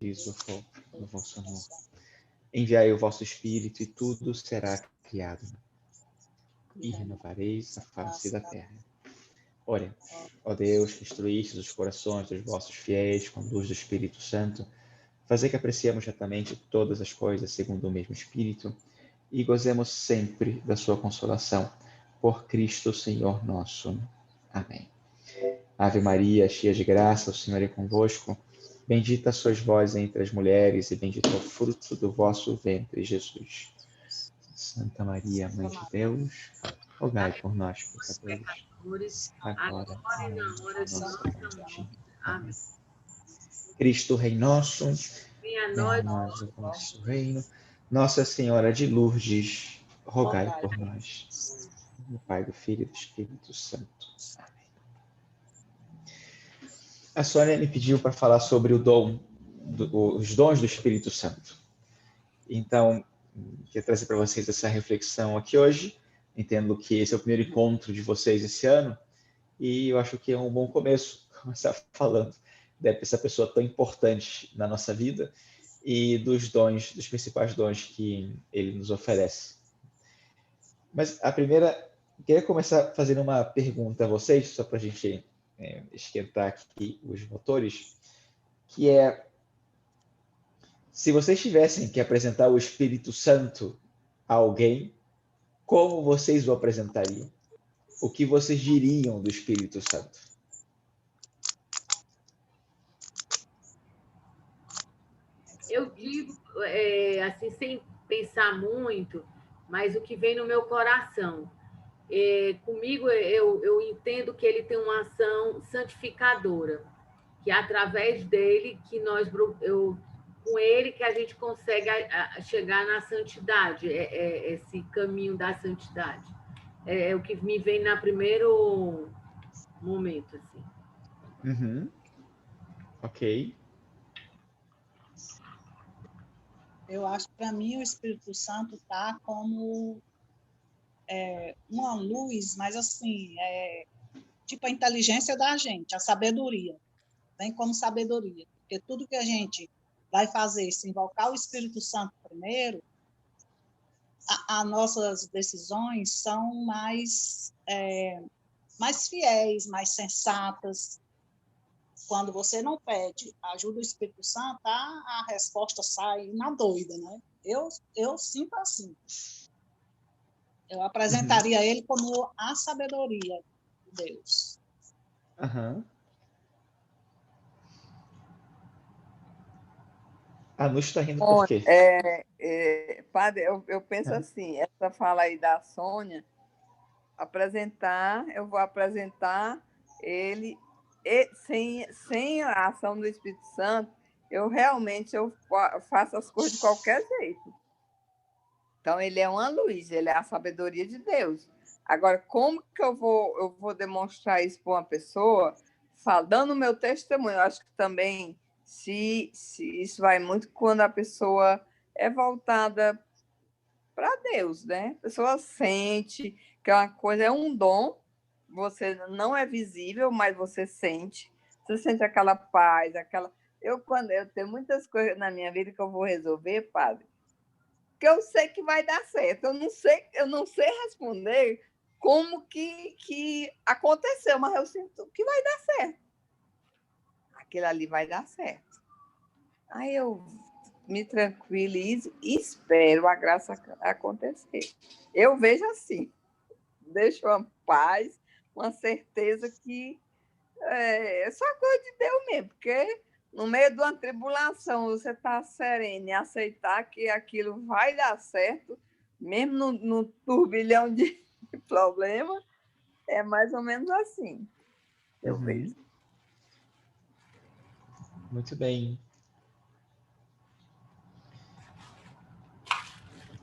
diz o vosso amor. Enviai o vosso Espírito e tudo será criado, e renovareis a face da terra. Ore, ó Deus, que instruíste os corações dos vossos fiéis com a luz do Espírito Santo, fazei que apreciemos retamente todas as coisas segundo o mesmo Espírito e gozemos sempre da sua consolação. Por Cristo, Senhor nosso. Amém. Ave Maria, cheia de graça, o Senhor é convosco. Bendita sois vós entre as mulheres e bendito é o fruto do vosso ventre, Jesus. Santa Maria, Mãe de Deus, rogai por nós, pecadores, agora e na hora de nossa morte. Amém. Cristo Rei nosso, venha a nós o vosso reino. Nossa Senhora de Lourdes, rogai por nós. Do Pai, do Filho e do Espírito Santo. Amém. A Sônia me pediu para falar sobre os dons do Espírito Santo. Então, quero trazer para vocês essa reflexão aqui hoje. Entendo que esse é o primeiro encontro de vocês esse ano e eu acho que é um bom começo começar falando dessa pessoa tão importante na nossa vida e dos dons, dos principais dons que ele nos oferece. Mas a primeira, queria começar fazendo uma pergunta a vocês, só para a gente esquentar aqui os motores, que é: se vocês tivessem que apresentar o Espírito Santo a alguém, como vocês o apresentariam? O que vocês diriam do Espírito Santo? Eu digo, assim, sem pensar muito, mas o que vem no meu coração. Comigo, eu entendo que ele tem uma ação santificadora, que é através dele que com ele que a gente consegue chegar na santidade, esse caminho da santidade. É o que me vem no primeiro momento, assim. Uhum. Ok. Eu acho que, para mim, o Espírito Santo está como uma luz, mas assim, tipo a inteligência da gente, a sabedoria. Vem como sabedoria. Porque tudo que a gente vai fazer, se invocar o Espírito Santo primeiro, as nossas decisões são mais fiéis, mais sensatas. Quando você não pede a ajuda do Espírito Santo, a resposta sai na doida, né? Eu sinto assim. Eu apresentaria ele como a sabedoria de Deus. Uhum. A Nuxa está rindo por quê? Padre, eu penso assim, essa fala aí da Sônia, eu vou apresentar ele sem a ação do Espírito Santo, eu faço as coisas de qualquer jeito. Então, ele é uma luz, ele é a sabedoria de Deus. Agora, como que eu vou demonstrar isso para uma pessoa? Dando o meu testemunho. Eu acho que também, se isso vai muito quando a pessoa é voltada para Deus, né? A pessoa sente que uma coisa é um dom, você não é visível, mas você sente aquela paz, eu tenho muitas coisas na minha vida que eu vou resolver, padre, que eu sei que vai dar certo. Eu não sei responder como que aconteceu, mas eu sinto que vai dar certo. Aquilo ali vai dar certo. Aí eu me tranquilizo e espero a graça acontecer. Eu vejo assim, deixo uma paz, uma certeza que é só coisa de Deus mesmo, porque no meio de uma tribulação você está sereno e aceitar que aquilo vai dar certo, mesmo no turbilhão de problema, é mais ou menos assim, eu vejo. Muito bem.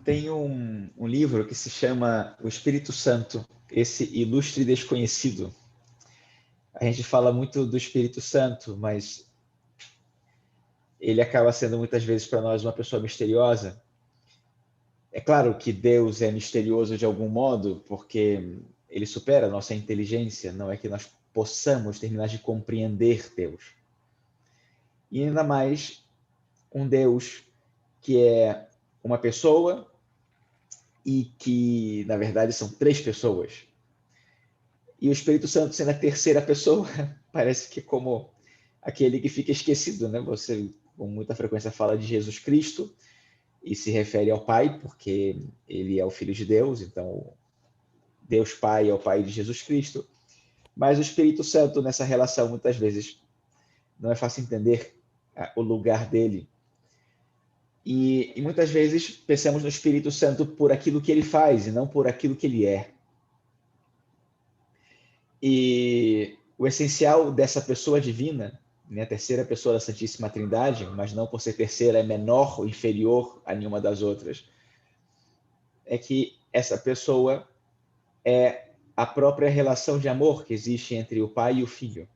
Tem um livro que se chama O Espírito Santo, esse ilustre desconhecido. A gente fala muito do Espírito Santo, mas ele acaba sendo muitas vezes para nós uma pessoa misteriosa. É claro que Deus é misterioso de algum modo, porque ele supera a nossa inteligência, não é que nós possamos terminar de compreender Deus. E ainda mais um Deus que é uma pessoa e que, na verdade, são três pessoas. E o Espírito Santo sendo a terceira pessoa, parece que é como aquele que fica esquecido, né? Você, com muita frequência, fala de Jesus Cristo e se refere ao Pai, porque ele é o Filho de Deus, então Deus Pai é o Pai de Jesus Cristo. Mas o Espírito Santo, nessa relação, muitas vezes, não é fácil entender o lugar dele. E muitas vezes pensamos no Espírito Santo por aquilo que ele faz e não por aquilo que ele é. E o essencial dessa pessoa divina, né, a terceira pessoa da Santíssima Trindade, mas não por ser terceira é menor ou inferior a nenhuma das outras, é que essa pessoa é a própria relação de amor que existe entre o Pai e o Filho.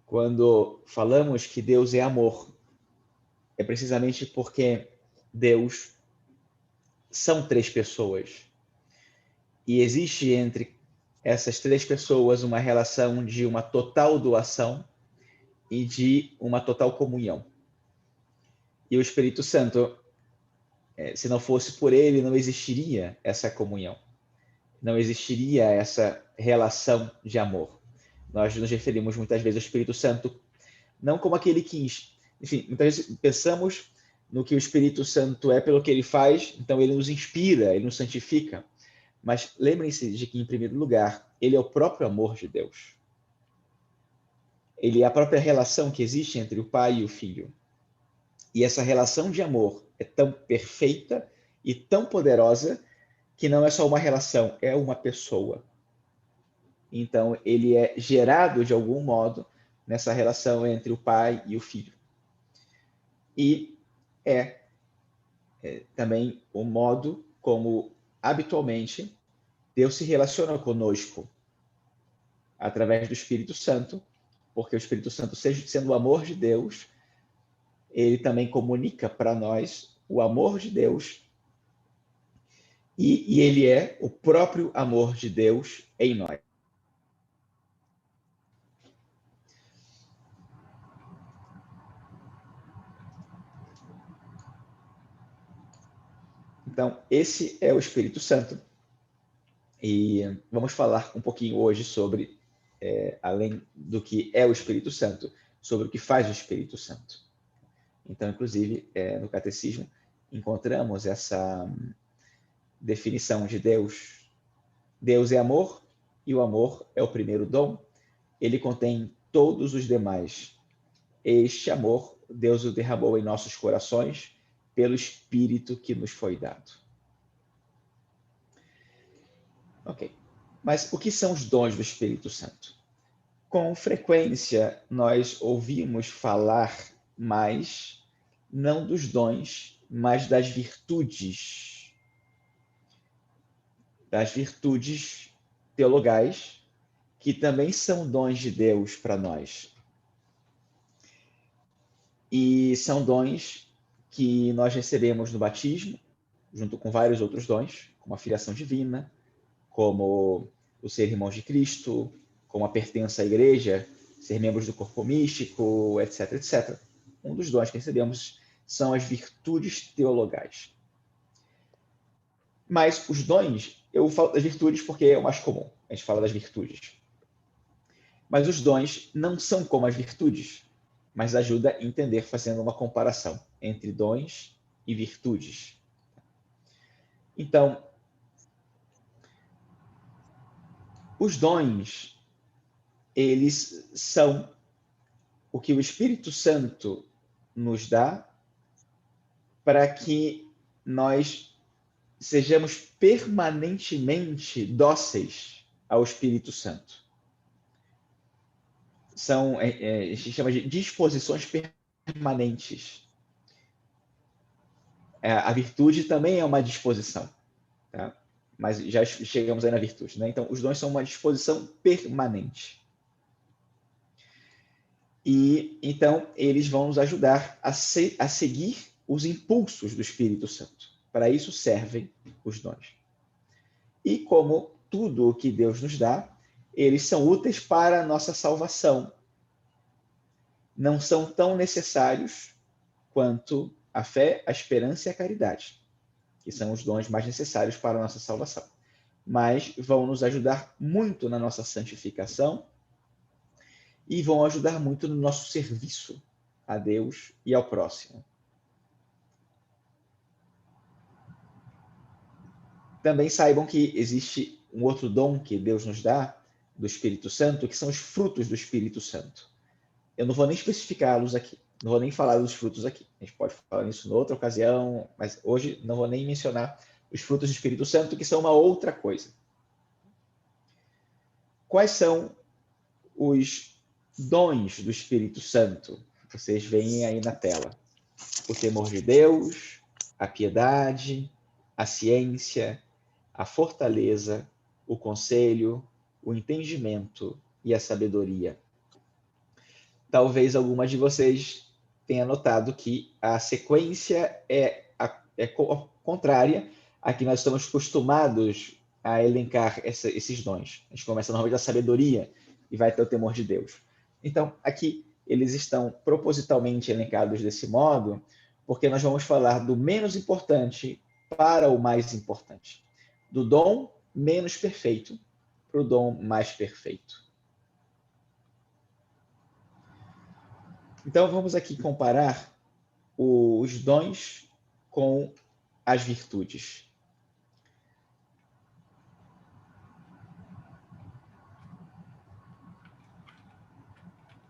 Quando falamos que Deus é amor, é precisamente porque Deus são três pessoas. E existe entre essas três pessoas uma relação de uma total doação e de uma total comunhão. E o Espírito Santo, se não fosse por ele, não existiria essa comunhão. Não existiria essa relação de amor. Nós nos referimos muitas vezes ao Espírito Santo não como aquele que... Enfim, muitas vezes pensamos no que o Espírito Santo é pelo que ele faz, então ele nos inspira, ele nos santifica. Mas lembrem-se de que, em primeiro lugar, ele é o próprio amor de Deus. Ele é a própria relação que existe entre o Pai e o Filho. E essa relação de amor é tão perfeita e tão poderosa que não é só uma relação, é uma pessoa. Então, ele é gerado, de algum modo, nessa relação entre o Pai e o Filho. E é também o modo como, habitualmente, Deus se relaciona conosco através do Espírito Santo, porque o Espírito Santo, sendo o amor de Deus, ele também comunica para nós o amor de Deus e ele é o próprio amor de Deus em nós. Então, esse é o Espírito Santo. E vamos falar um pouquinho hoje sobre, além do que é o Espírito Santo, sobre o que faz o Espírito Santo. Então, inclusive, no Catecismo, encontramos essa definição de Deus. Deus é amor e o amor é o primeiro dom. Ele contém todos os demais. Este amor, Deus o derramou em nossos corações pelo Espírito que nos foi dado. Ok. Mas o que são os dons do Espírito Santo? Com frequência, nós ouvimos falar mais, não dos dons, mas das virtudes. Das virtudes teologais, que também são dons de Deus para nós. E são dons que nós recebemos no batismo, junto com vários outros dons, como a filiação divina, como o ser irmãos de Cristo, como a pertença à igreja, ser membros do corpo místico, etc, etc. Um dos dons que recebemos são as virtudes teologais. Mas os dons, eu falo das virtudes porque é o mais comum, a gente fala das virtudes. Mas os dons não são como as virtudes, mas ajuda a entender fazendo uma comparação entre dons e virtudes. Então, os dons, eles são o que o Espírito Santo nos dá para que nós sejamos permanentemente dóceis ao Espírito Santo. São, a gente chama de disposições permanentes. A virtude também é uma disposição, tá? Mas já chegamos aí na virtude, né? Então, os dons são uma disposição permanente. E, então, eles vão nos ajudar a seguir os impulsos do Espírito Santo. Para isso servem os dons. E como tudo o que Deus nos dá, eles são úteis para a nossa salvação. não são tão necessários quanto a fé, a esperança e a caridade, que são os dons mais necessários para a nossa salvação. Mas vão nos ajudar muito na nossa santificação e vão ajudar muito no nosso serviço a Deus e ao próximo. Também saibam que existe um outro dom que Deus nos dá, do Espírito Santo, que são os frutos do Espírito Santo. Eu não vou nem especificá-los aqui, não vou nem falar dos frutos aqui. A gente pode falar nisso em outra ocasião, mas hoje não vou nem mencionar os frutos do Espírito Santo, que são uma outra coisa. Quais são os dons do Espírito Santo? Vocês veem aí na tela. O temor de Deus, a piedade, a ciência, a fortaleza, o conselho, o entendimento e a sabedoria. Talvez alguma de vocês tenha notado que a sequência é contrária a que nós estamos acostumados a elencar esses dons. A gente começa normalmente da sabedoria e vai até o temor de Deus. Então, aqui eles estão propositalmente elencados desse modo, porque nós vamos falar do menos importante para o mais importante. Do dom menos perfeito para o dom mais perfeito. Então, vamos aqui comparar os dons com as virtudes.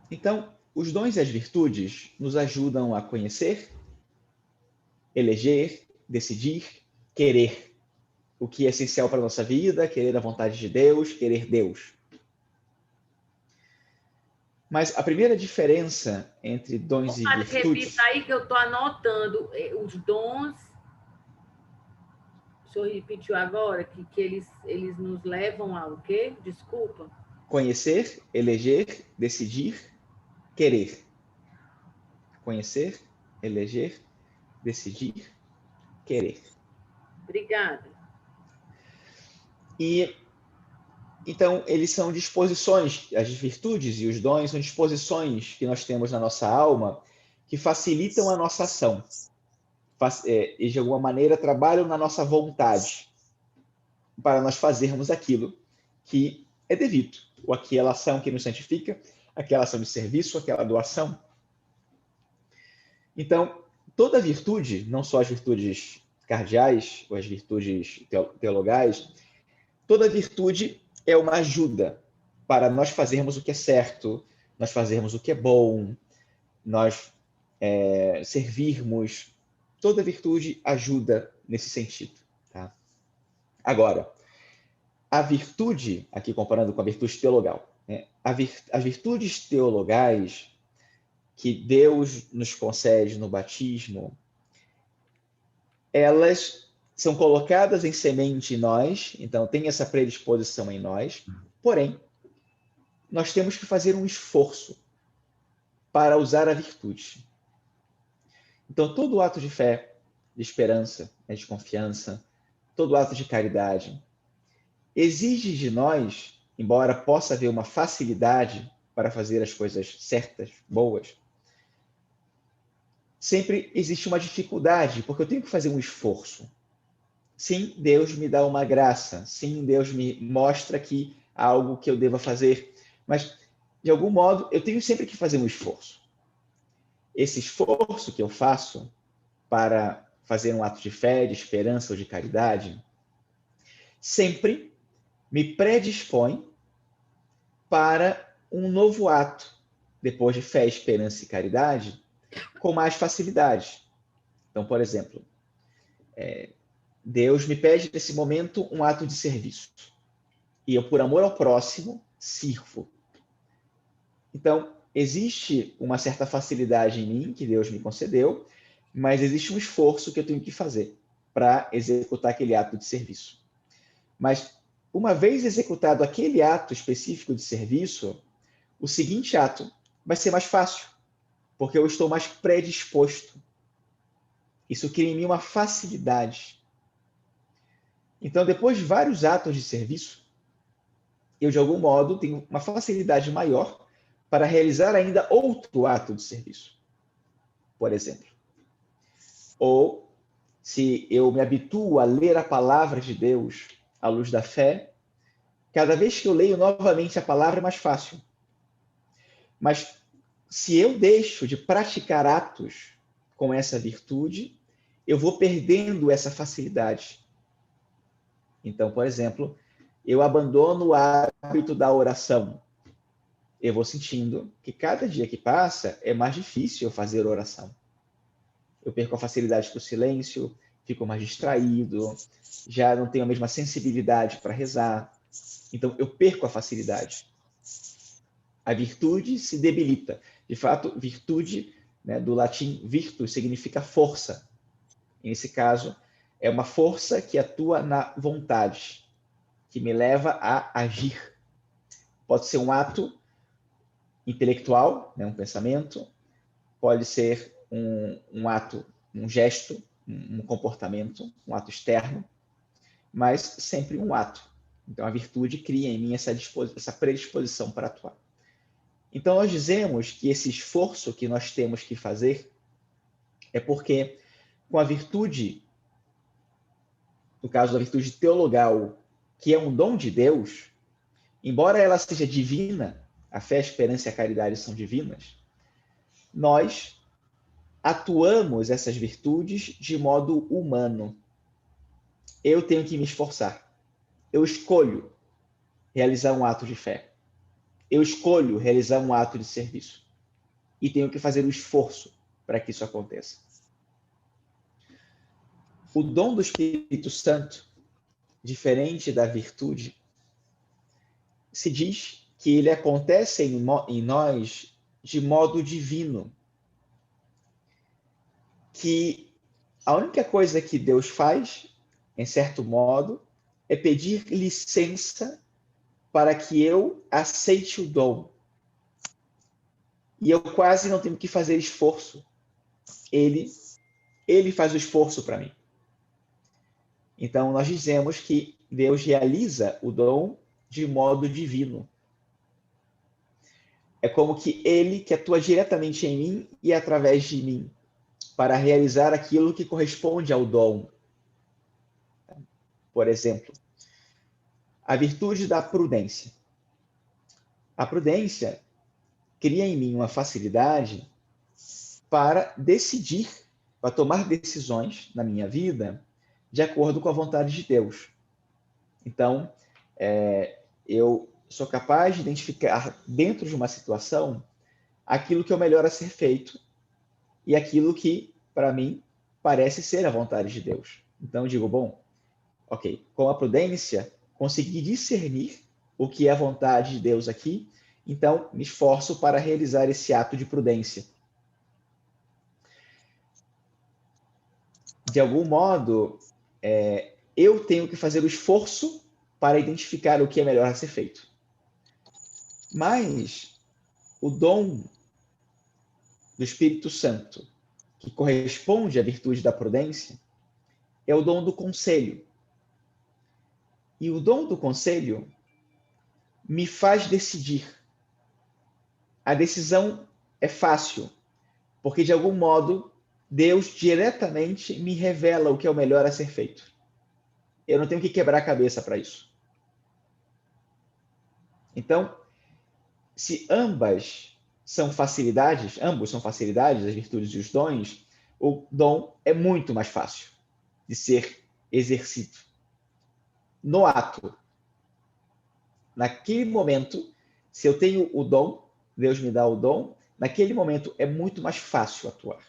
Então, os dons e as virtudes nos ajudam a conhecer, eleger, decidir, querer o que é essencial para a nossa vida, querer a vontade de Deus, querer Deus. Mas a primeira diferença entre dons e virtudes... Repita aí que eu estou anotando os dons. O senhor repetiu agora que eles nos levam ao quê? Desculpa. Conhecer, eleger, decidir, querer. Conhecer, eleger, decidir, querer. Obrigada. E então, eles são disposições, as virtudes e os dons são disposições que nós temos na nossa alma que facilitam a nossa ação. E, de alguma maneira, trabalham na nossa vontade para nós fazermos aquilo que é devido. Ou aquela ação que nos santifica, aquela ação de serviço, aquela doação. Então, toda virtude, não só as virtudes cardeais ou as virtudes teologais, toda virtude é uma ajuda para nós fazermos o que é certo, nós fazermos o que é bom, nós servirmos. Toda virtude ajuda nesse sentido. Tá? Agora, a virtude, aqui comparando com a virtude teologal, né? As virtudes teologais que Deus nos concede no batismo, elas são colocadas em semente em nós, então tem essa predisposição em nós, porém, nós temos que fazer um esforço para usar a virtude. Então, todo ato de fé, de esperança, de confiança, todo ato de caridade, exige de nós, embora possa haver uma facilidade para fazer as coisas certas, boas, sempre existe uma dificuldade, porque eu tenho que fazer um esforço. Sim, Deus me dá uma graça. Sim, Deus me mostra que há algo que eu deva fazer. Mas, de algum modo, eu tenho sempre que fazer um esforço. Esse esforço que eu faço para fazer um ato de fé, de esperança ou de caridade, sempre me predispõe para um novo ato, depois de fé, esperança e caridade, com mais facilidade. Então, por exemplo, Deus me pede nesse momento um ato de serviço. E eu, por amor ao próximo, sirvo. Então, existe uma certa facilidade em mim que Deus me concedeu, mas existe um esforço que eu tenho que fazer para executar aquele ato de serviço. Mas, uma vez executado aquele ato específico de serviço, o seguinte ato vai ser mais fácil, porque eu estou mais predisposto. Isso cria em mim uma facilidade. Então, depois de vários atos de serviço, eu, de algum modo, tenho uma facilidade maior para realizar ainda outro ato de serviço, por exemplo. Ou, se eu me habituo a ler a palavra de Deus à luz da fé, cada vez que eu leio novamente a palavra é mais fácil. Mas se eu deixo de praticar atos com essa virtude, eu vou perdendo essa facilidade. Então, por exemplo, eu abandono o hábito da oração. Eu vou sentindo que cada dia que passa é mais difícil eu fazer oração. Eu perco a facilidade para o silêncio, fico mais distraído, já não tenho a mesma sensibilidade para rezar. Então, eu perco a facilidade. A virtude se debilita. De fato, virtude, né, do latim virtus, significa força. Nesse caso, é uma força que atua na vontade, que me leva a agir. Pode ser um ato intelectual, né, um pensamento, pode ser um ato, um gesto, um comportamento, um ato externo, mas sempre um ato. Então, a virtude cria em mim essa predisposição para atuar. Então, nós dizemos que esse esforço que nós temos que fazer é porque, com a virtude, no caso da virtude teologal, que é um dom de Deus, embora ela seja divina, a fé, a esperança e a caridade são divinas, nós atuamos essas virtudes de modo humano. Eu tenho que me esforçar. Eu escolho realizar um ato de fé. Eu escolho realizar um ato de serviço. E tenho que fazer o esforço para que isso aconteça. O dom do Espírito Santo, diferente da virtude, se diz que ele acontece em nós de modo divino. Que a única coisa que Deus faz, em certo modo, é pedir licença para que eu aceite o dom. E eu quase não tenho que fazer esforço. Ele faz o esforço para mim. Então, nós dizemos que Deus realiza o dom de modo divino. É como que ele que atua diretamente em mim e através de mim, para realizar aquilo que corresponde ao dom. Por exemplo, a virtude da prudência. A prudência cria em mim uma facilidade para decidir, para tomar decisões na minha vida de acordo com a vontade de Deus. Então, eu sou capaz de identificar dentro de uma situação aquilo que é o melhor a ser feito e aquilo que, para mim, parece ser a vontade de Deus. Então, eu digo, bom, ok, com a prudência, consegui discernir o que é a vontade de Deus aqui, então me esforço para realizar esse ato de prudência. De algum modo, eu tenho que fazer o esforço para identificar o que é melhor a ser feito. Mas o dom do Espírito Santo, que corresponde à virtude da prudência, é o dom do conselho. E o dom do conselho me faz decidir. A decisão é fácil, porque de algum modo Deus diretamente me revela o que é o melhor a ser feito. Eu não tenho que quebrar a cabeça para isso. Então, se ambos são facilidades, as virtudes e os dons, o dom é muito mais fácil de ser exercido. No ato, naquele momento, se eu tenho o dom, Deus me dá o dom, naquele momento é muito mais fácil atuar.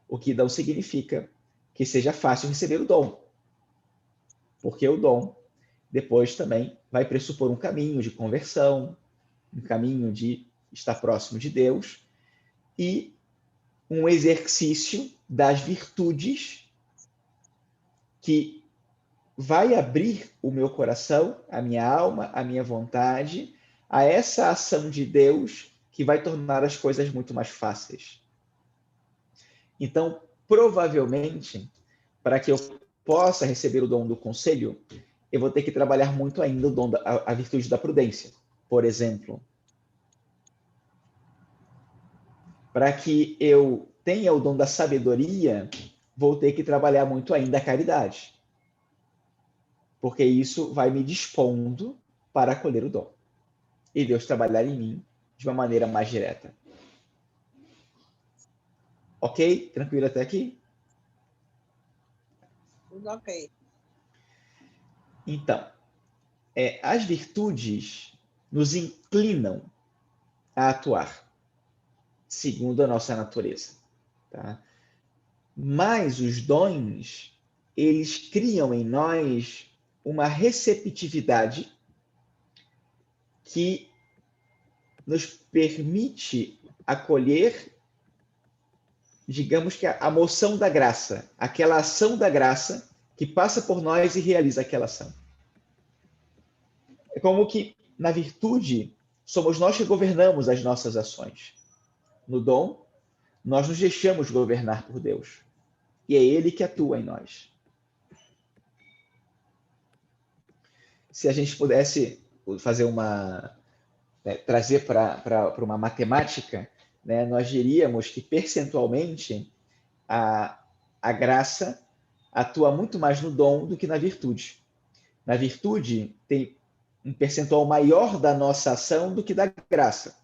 O que não significa que seja fácil receber o dom. Porque o dom, depois também, vai pressupor um caminho de conversão, um caminho de estar próximo de Deus e um exercício das virtudes que vai abrir o meu coração, a minha alma, a minha vontade, a essa ação de Deus que vai tornar as coisas muito mais fáceis. Então, provavelmente, para que eu possa receber o dom do conselho, eu vou ter que trabalhar muito ainda a virtude da prudência. Por exemplo, Para que eu tenha o dom da sabedoria, vou ter que trabalhar muito ainda a caridade. Porque isso vai me dispondo para acolher o dom. E Deus trabalhar em mim de uma maneira mais direta. Ok? Tranquilo até aqui? Tudo ok. Então, as virtudes nos inclinam a atuar segundo a nossa natureza. Tá? Mas os dons, eles criam em nós uma receptividade que nos permite acolher, digamos que a moção da graça, aquela ação da graça que passa por nós e realiza aquela ação. É como que, na virtude, somos nós que governamos as nossas ações. No dom, nós nos deixamos governar por Deus. E é Ele que atua em nós. Se a gente pudesse fazer trazer para uma matemática, né, nós diríamos que percentualmente a graça atua muito mais no dom do que na virtude. Na virtude tem um percentual maior da nossa ação do que da graça.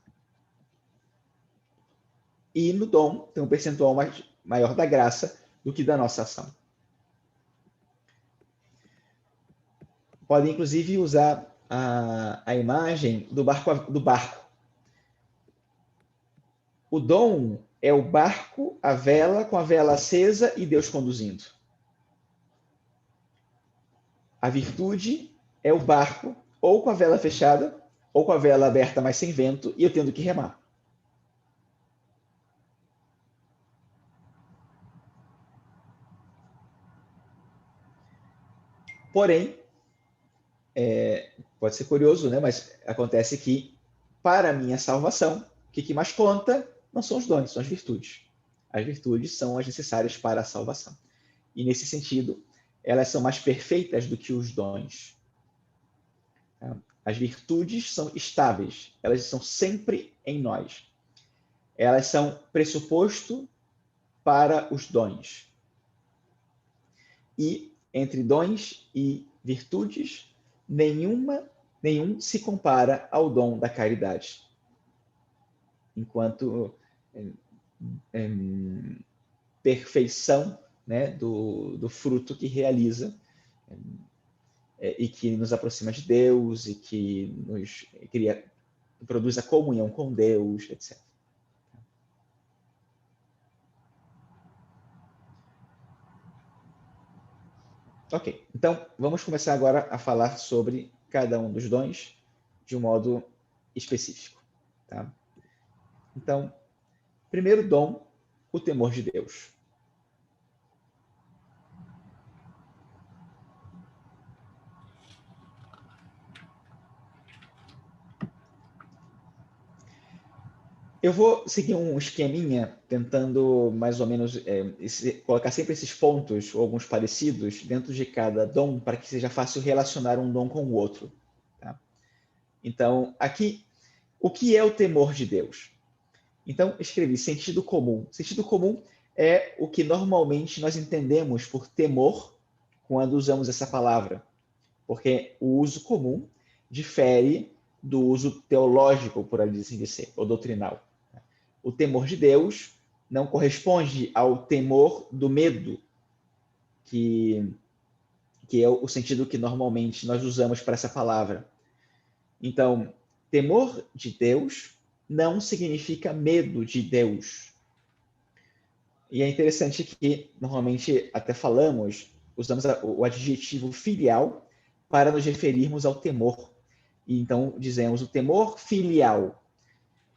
E no dom tem um percentual maior da graça do que da nossa ação. Podem, inclusive, usar a imagem do barco. O dom é o barco, a vela, com a vela acesa e Deus conduzindo. A virtude é o barco, ou com a vela fechada, ou com a vela aberta, mas sem vento, e eu tendo que remar. Porém, pode ser curioso, né? Mas acontece que, para a minha salvação, o que mais conta não são os dons, são as virtudes. As virtudes são as necessárias para a salvação. E, nesse sentido, elas são mais perfeitas do que os dons. As virtudes são estáveis, elas estão sempre em nós. Elas são pressuposto para os dons. E, entre dons e virtudes, nenhum se compara ao dom da caridade. Enquanto perfeição, né, do fruto que realiza e que nos aproxima de Deus e que nos produz a comunhão com Deus, etc. Ok, então vamos começar agora a falar sobre cada um dos dons de um modo específico. Tá? Então, primeiro dom, o temor de Deus. Eu vou seguir um esqueminha, tentando mais ou menos colocar sempre esses pontos, ou alguns parecidos, dentro de cada dom, para que seja fácil relacionar um dom com o outro. Tá? Então, aqui, o que é o temor de Deus? Então, escrevi sentido comum. Sentido comum é o que normalmente nós entendemos por temor quando usamos essa palavra, porque o uso comum difere do uso teológico, por assim dizer, ou doutrinal. O temor de Deus não corresponde ao temor do medo, que é o sentido que normalmente nós usamos para essa palavra. Então, temor de Deus não significa medo de Deus. E é interessante que, normalmente, até usamos o adjetivo filial para nos referirmos ao temor. E então, dizemos o temor filial.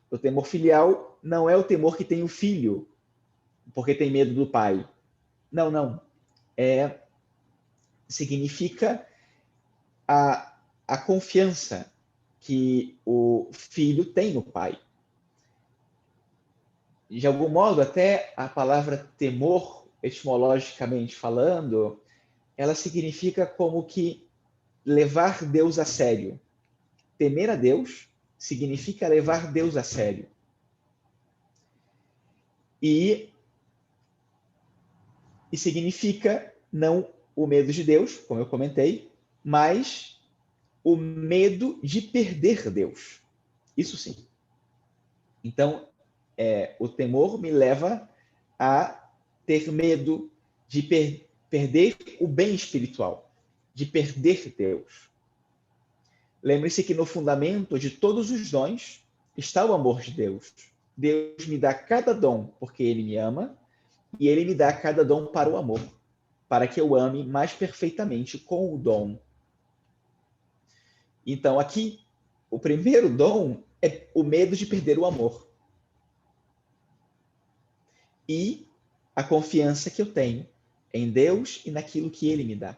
O temor filial não é o temor que tem o filho, porque tem medo do pai. Não. Significa a confiança que o filho tem no pai. De algum modo, até a palavra temor, etimologicamente falando, ela significa como que levar Deus a sério. Temer a Deus significa levar Deus a sério. E significa não o medo de Deus, como eu comentei, mas o medo de perder Deus. Isso sim. Então, o temor me leva a ter medo de perder o bem espiritual, de perder Deus. Lembre-se que no fundamento de todos os dons está o amor de Deus. Deus me dá cada dom porque Ele me ama, e Ele me dá cada dom para o amor, para que eu ame mais perfeitamente com o dom. Então, aqui, o primeiro dom é o medo de perder o amor. E a confiança que eu tenho em Deus e naquilo que Ele me dá.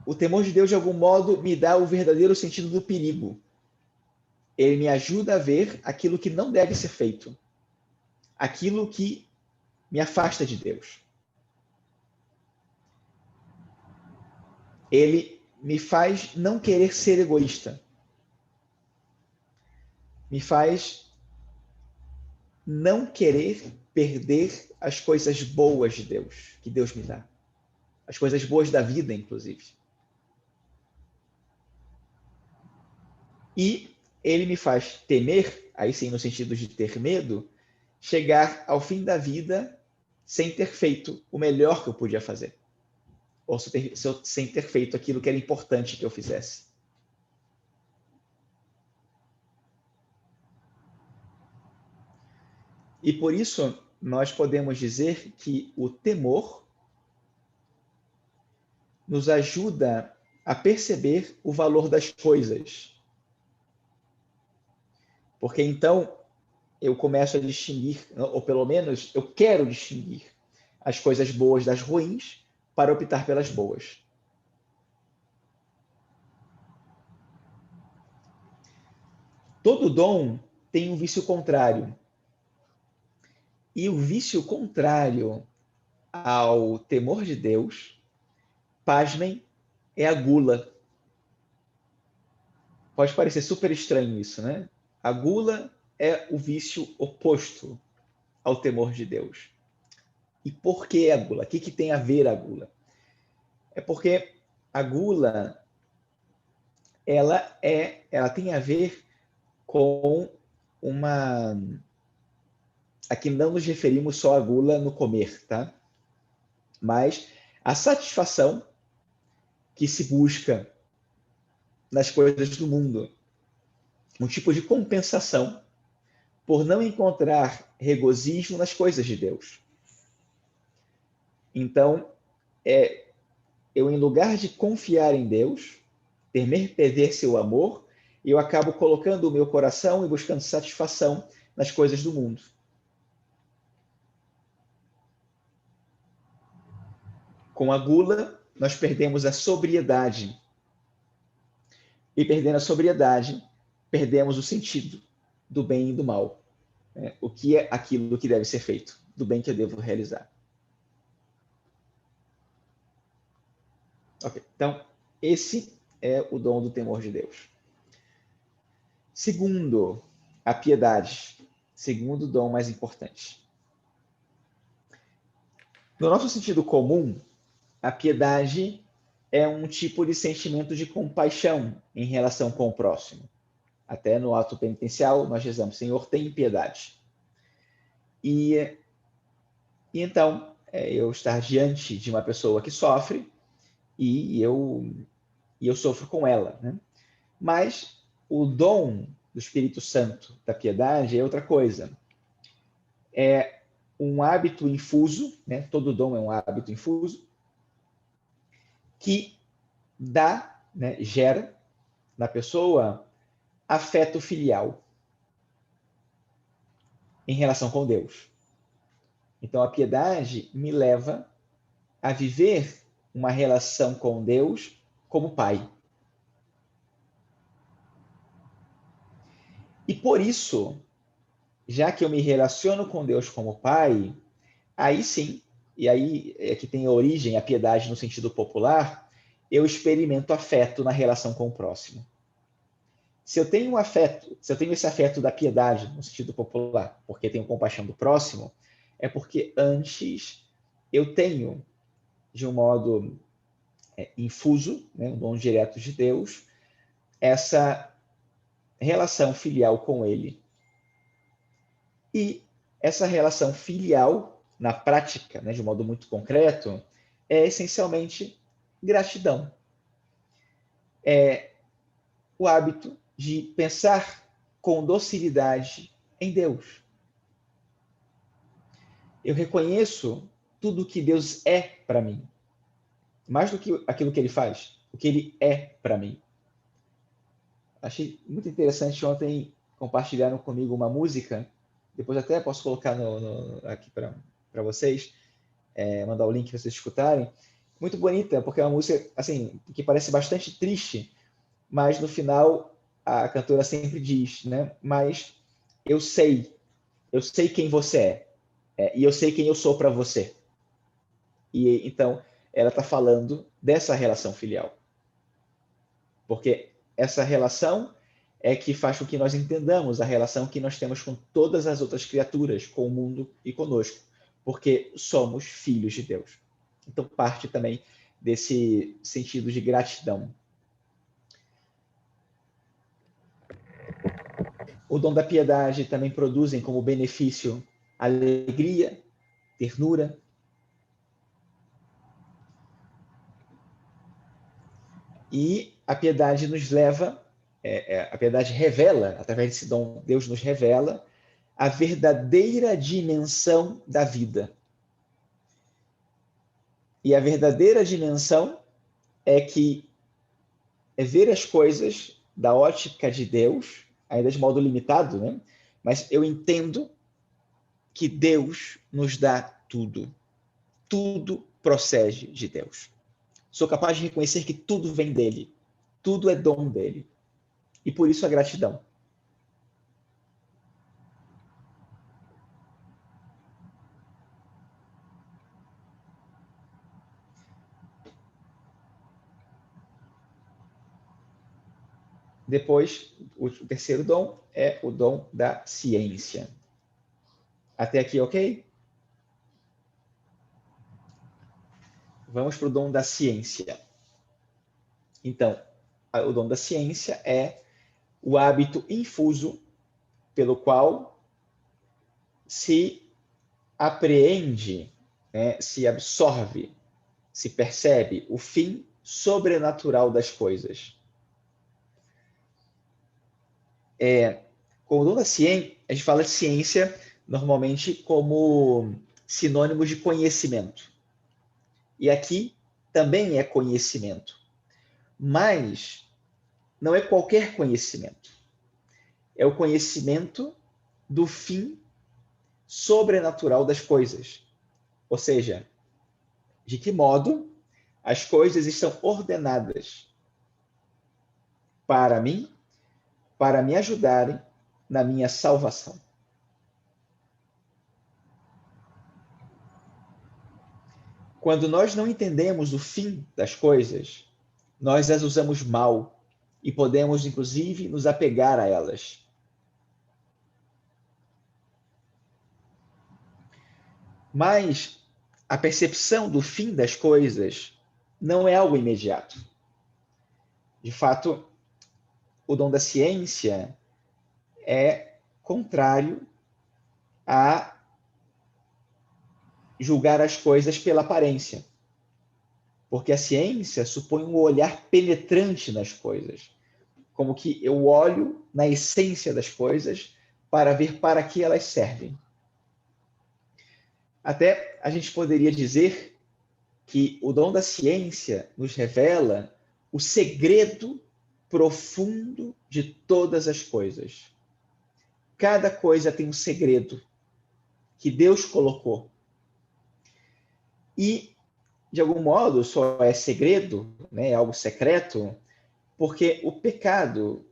O temor de Deus, de algum modo, me dá o verdadeiro sentido do perigo. Ele me ajuda a ver aquilo que não deve ser feito. Aquilo que me afasta de Deus. Ele me faz não querer ser egoísta. Me faz não querer perder as coisas boas de Deus, que Deus me dá. As coisas boas da vida, inclusive. E ele me faz temer, aí sim no sentido de ter medo, chegar ao fim da vida sem ter feito o melhor que eu podia fazer. Ou sem ter feito aquilo que era importante que eu fizesse. E por isso, nós podemos dizer que o temor nos ajuda a perceber o valor das coisas. Porque então eu começo a distinguir, ou pelo menos eu quero distinguir as coisas boas das ruins para optar pelas boas. Todo dom tem um vício contrário. E o vício contrário ao temor de Deus, pasmem, é a gula. Pode parecer super estranho isso, né? A gula é o vício oposto ao temor de Deus. E por que a gula? O que tem a ver a gula? É porque a gula ela tem a ver com uma... Aqui não nos referimos só à gula no comer, tá? Mas a satisfação que se busca nas coisas do mundo. Um tipo de compensação por não encontrar regozijo nas coisas de Deus. Então, eu, em lugar de confiar em Deus, temer perder seu amor, eu acabo colocando o meu coração e buscando satisfação nas coisas do mundo. Com a gula, nós perdemos a sobriedade. E perdendo a sobriedade, perdemos o sentido do bem e do mal. O que é aquilo que deve ser feito, do bem que eu devo realizar. Ok, então, esse é o dom do temor de Deus. Segundo, a piedade. Segundo dom mais importante. No nosso sentido comum, a piedade é um tipo de sentimento de compaixão em relação com o próximo. Até no ato penitencial, nós rezamos, Senhor, tem piedade. E então, eu estar diante de uma pessoa que sofre e eu sofro com ela, né? Mas o dom do Espírito Santo da piedade é outra coisa. É um hábito infuso, né? Todo dom é um hábito infuso, que dá, né, gera na pessoa afeto filial em relação com Deus. Então, a piedade me leva a viver uma relação com Deus como pai. E por isso, já que eu me relaciono com Deus como pai, aí sim, e aí é que tem a origem, a piedade no sentido popular, eu experimento afeto na relação com o próximo. Se eu tenho um afeto, se eu tenho esse afeto da piedade, no sentido popular, porque tenho compaixão do próximo, é porque antes eu tenho, de um modo infuso, né, um dom direto de Deus, essa relação filial com ele. E essa relação filial, na prática, né, de um modo muito concreto, é essencialmente gratidão. É o hábito de pensar com docilidade em Deus. Eu reconheço tudo que Deus é para mim, mais do que aquilo que ele faz, o que ele é para mim. Achei muito interessante, ontem compartilharam comigo uma música, depois até posso colocar aqui para vocês, mandar o link para vocês escutarem. Muito bonita, porque é uma música assim, que parece bastante triste, mas no final a cantora sempre diz, né? Mas eu sei quem você é, e eu sei quem eu sou para você. E então ela está falando dessa relação filial, porque essa relação é que faz com que nós entendamos a relação que nós temos com todas as outras criaturas, com o mundo e conosco, porque somos filhos de Deus. Então parte também desse sentido de gratidão. O dom da piedade também produzem como benefício alegria, ternura. E a piedade nos leva, a piedade revela, através desse dom, Deus nos revela a verdadeira dimensão da vida. E a verdadeira dimensão é ver as coisas da ótica de Deus, ainda de modo limitado, né? Mas eu entendo que Deus nos dá tudo. Tudo procede de Deus. Sou capaz de reconhecer que tudo vem dele. Tudo é dom dele. E por isso a gratidão. Depois, o terceiro dom é o dom da ciência. Até aqui, ok? Vamos para o dom da ciência. Então, o dom da ciência é o hábito infuso pelo qual se apreende, né, se absorve, se percebe o fim sobrenatural das coisas. Com o dom da ciência, a gente fala de ciência normalmente como sinônimo de conhecimento. E aqui também é conhecimento. Mas não é qualquer conhecimento. É o conhecimento do fim sobrenatural das coisas. Ou seja, de que modo as coisas estão ordenadas para mim, para me ajudarem na minha salvação. Quando nós não entendemos o fim das coisas, nós as usamos mal e podemos, inclusive, nos apegar a elas. Mas a percepção do fim das coisas não é algo imediato. De fato, o dom da ciência é contrário a julgar as coisas pela aparência. Porque a ciência supõe um olhar penetrante nas coisas. Como que eu olho na essência das coisas para ver para que elas servem. Até a gente poderia dizer que o dom da ciência nos revela o segredo profundo de todas as coisas. Cada coisa tem um segredo que Deus colocou. E, de algum modo, só é segredo, né, é algo secreto, porque o pecado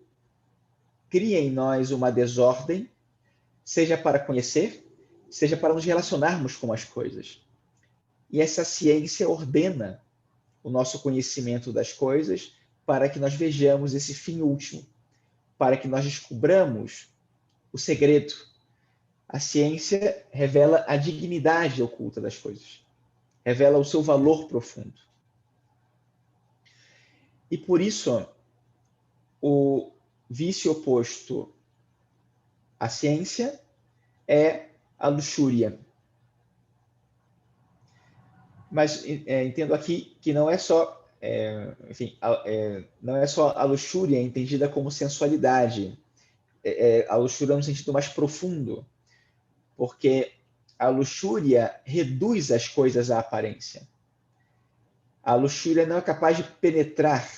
cria em nós uma desordem, seja para conhecer, seja para nos relacionarmos com as coisas. E essa ciência ordena o nosso conhecimento das coisas para que nós vejamos esse fim último. para que nós descubramos o segredo. A ciência revela a dignidade oculta das coisas, revela o seu valor profundo. E por isso, o vício oposto à ciência é a luxúria. Mas entendo aqui que não é só, não é só a luxúria entendida como sensualidade, a luxúria no sentido mais profundo, porque a luxúria reduz as coisas à aparência. A luxúria não é capaz de penetrar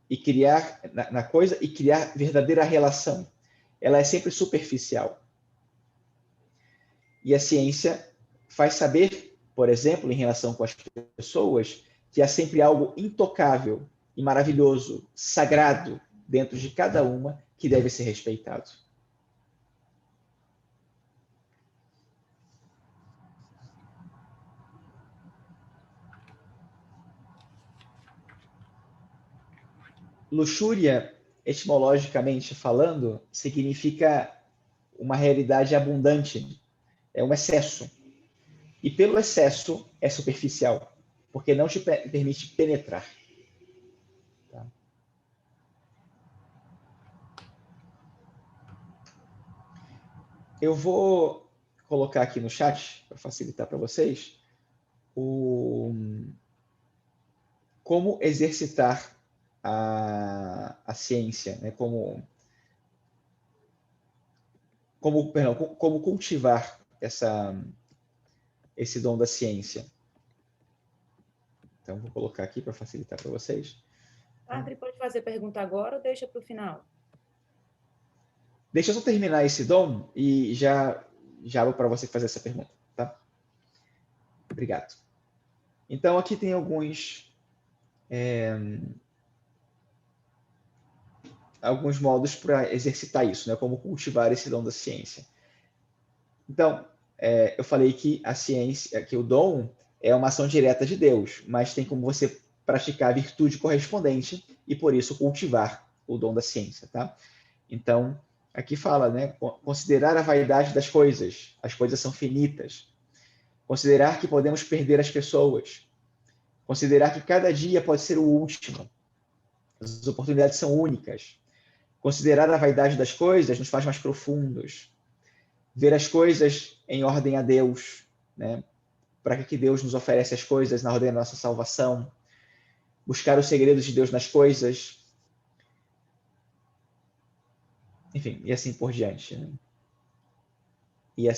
e criar na coisa e criar verdadeira relação. Ela é sempre superficial. E a ciência faz saber, por exemplo, em relação com as pessoas, que há sempre algo intocável e maravilhoso, sagrado, dentro de cada uma, que deve ser respeitado. Luxúria, etimologicamente falando, significa uma realidade abundante, é um excesso. E pelo excesso é superficial, porque não te permite penetrar. Tá? Eu vou colocar aqui no chat, para facilitar para vocês, como exercitar a ciência, né? Como cultivar esse dom da ciência. Então, vou colocar aqui para facilitar para vocês. Padre, pode fazer pergunta agora ou deixa para o final? Deixa eu só terminar esse dom e já abro para você fazer essa pergunta, tá? Obrigado. Então, aqui tem alguns modos para exercitar isso, né? Como cultivar esse dom da ciência. Então, eu falei que a ciência, que o dom é uma ação direta de Deus, mas tem como você praticar a virtude correspondente e, por isso, cultivar o dom da ciência, tá? Então, aqui fala, né? Considerar a vaidade das coisas. As coisas são finitas. Considerar que podemos perder as pessoas. Considerar que cada dia pode ser o último. As oportunidades são únicas. Considerar a vaidade das coisas nos faz mais profundos. Ver as coisas em ordem a Deus, né? Para que Deus nos oferece as coisas na ordem da nossa salvação. Buscar os segredos de Deus nas coisas. Enfim, e assim por diante. Né? E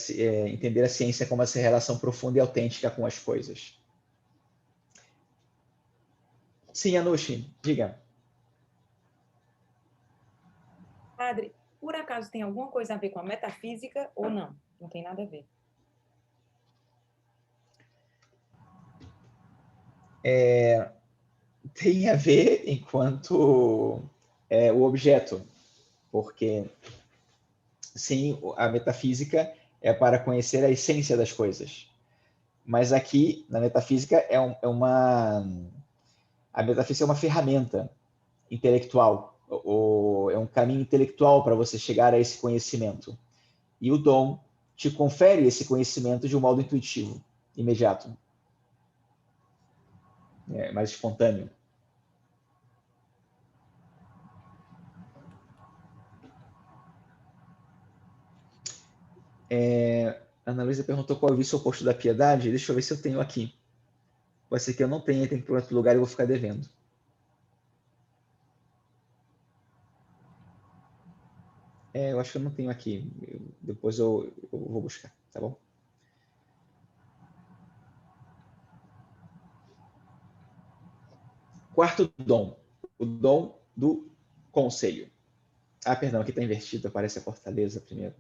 entender a ciência como essa relação profunda e autêntica com as coisas. Sim, Anushi, diga. Padre, por acaso tem alguma coisa a ver com a metafísica ou não? Não tem nada a ver. Tem a ver enquanto o objeto, porque sim, a metafísica é para conhecer a essência das coisas. Mas aqui, na metafísica, a metafísica é uma ferramenta intelectual, é um caminho intelectual para você chegar a esse conhecimento. E o dom te confere esse conhecimento de um modo intuitivo, imediato. Mais espontâneo. Ana Luísa perguntou qual é o vício oposto da piedade. Deixa eu ver se eu tenho aqui. Pode ser que eu não tenha, tem que ir para outro lugar e eu vou ficar devendo. Eu acho que eu não tenho aqui. Depois eu vou buscar, tá bom? Quarto dom. O dom do conselho. Perdão, aqui está invertido. Aparece a fortaleza primeiro.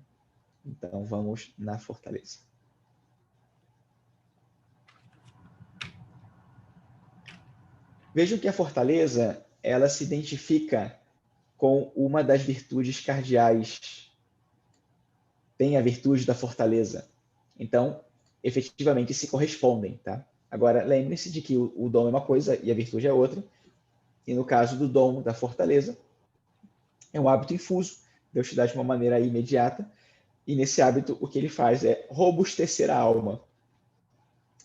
Então, vamos na fortaleza. Vejam que a fortaleza, ela se identifica com uma das virtudes cardeais. Tem a virtude da fortaleza. Então, efetivamente, se correspondem, tá? Agora, lembre-se de que o dom é uma coisa e a virtude é outra. E no caso do dom da fortaleza, É um hábito infuso, Deus te dá de uma maneira imediata, e nesse hábito o que ele faz é robustecer a alma,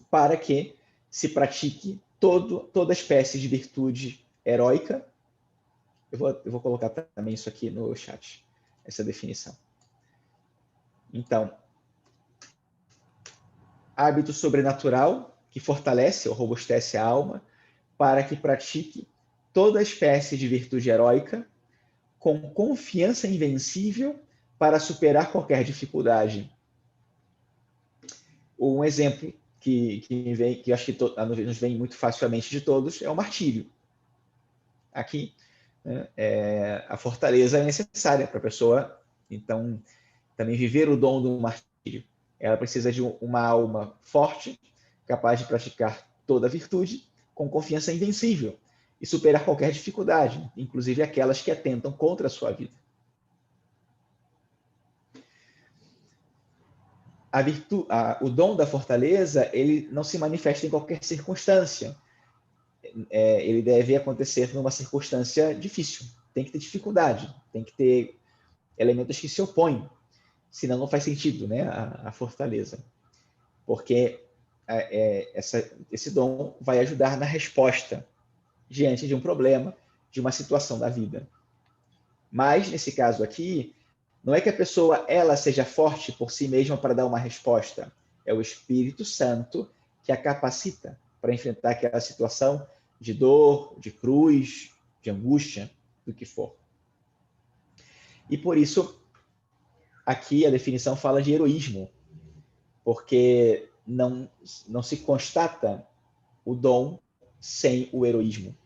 para que se pratique toda espécie de virtude heróica. Eu vou colocar também isso aqui no chat, essa definição. Então, hábito sobrenatural que fortalece ou robustece a alma para que pratique toda espécie de virtude heróica com confiança invencível para superar qualquer dificuldade. Um exemplo que eu acho que nos vem muito facilmente de todos é o martírio. Aqui, né, a fortaleza é necessária para a pessoa, então, também viver o dom do martírio. Ela precisa de uma alma forte, capaz de praticar toda a virtude, com confiança invencível, e superar qualquer dificuldade, inclusive aquelas que atentam contra a sua vida. O dom da fortaleza, ele não se manifesta em qualquer circunstância. Ele deve acontecer numa circunstância difícil. Tem que ter dificuldade, tem que ter elementos que se opõem. Senão não faz sentido, né, a fortaleza. Porque esse dom vai ajudar na resposta diante de um problema, de uma situação da vida. Mas, nesse caso aqui, não é que a pessoa ela seja forte por si mesma para dar uma resposta. É o Espírito Santo que a capacita para enfrentar aquela situação de dor, de cruz, de angústia, do que for. E por isso, aqui a definição fala de heroísmo, porque não se constata o dom sem o heroísmo.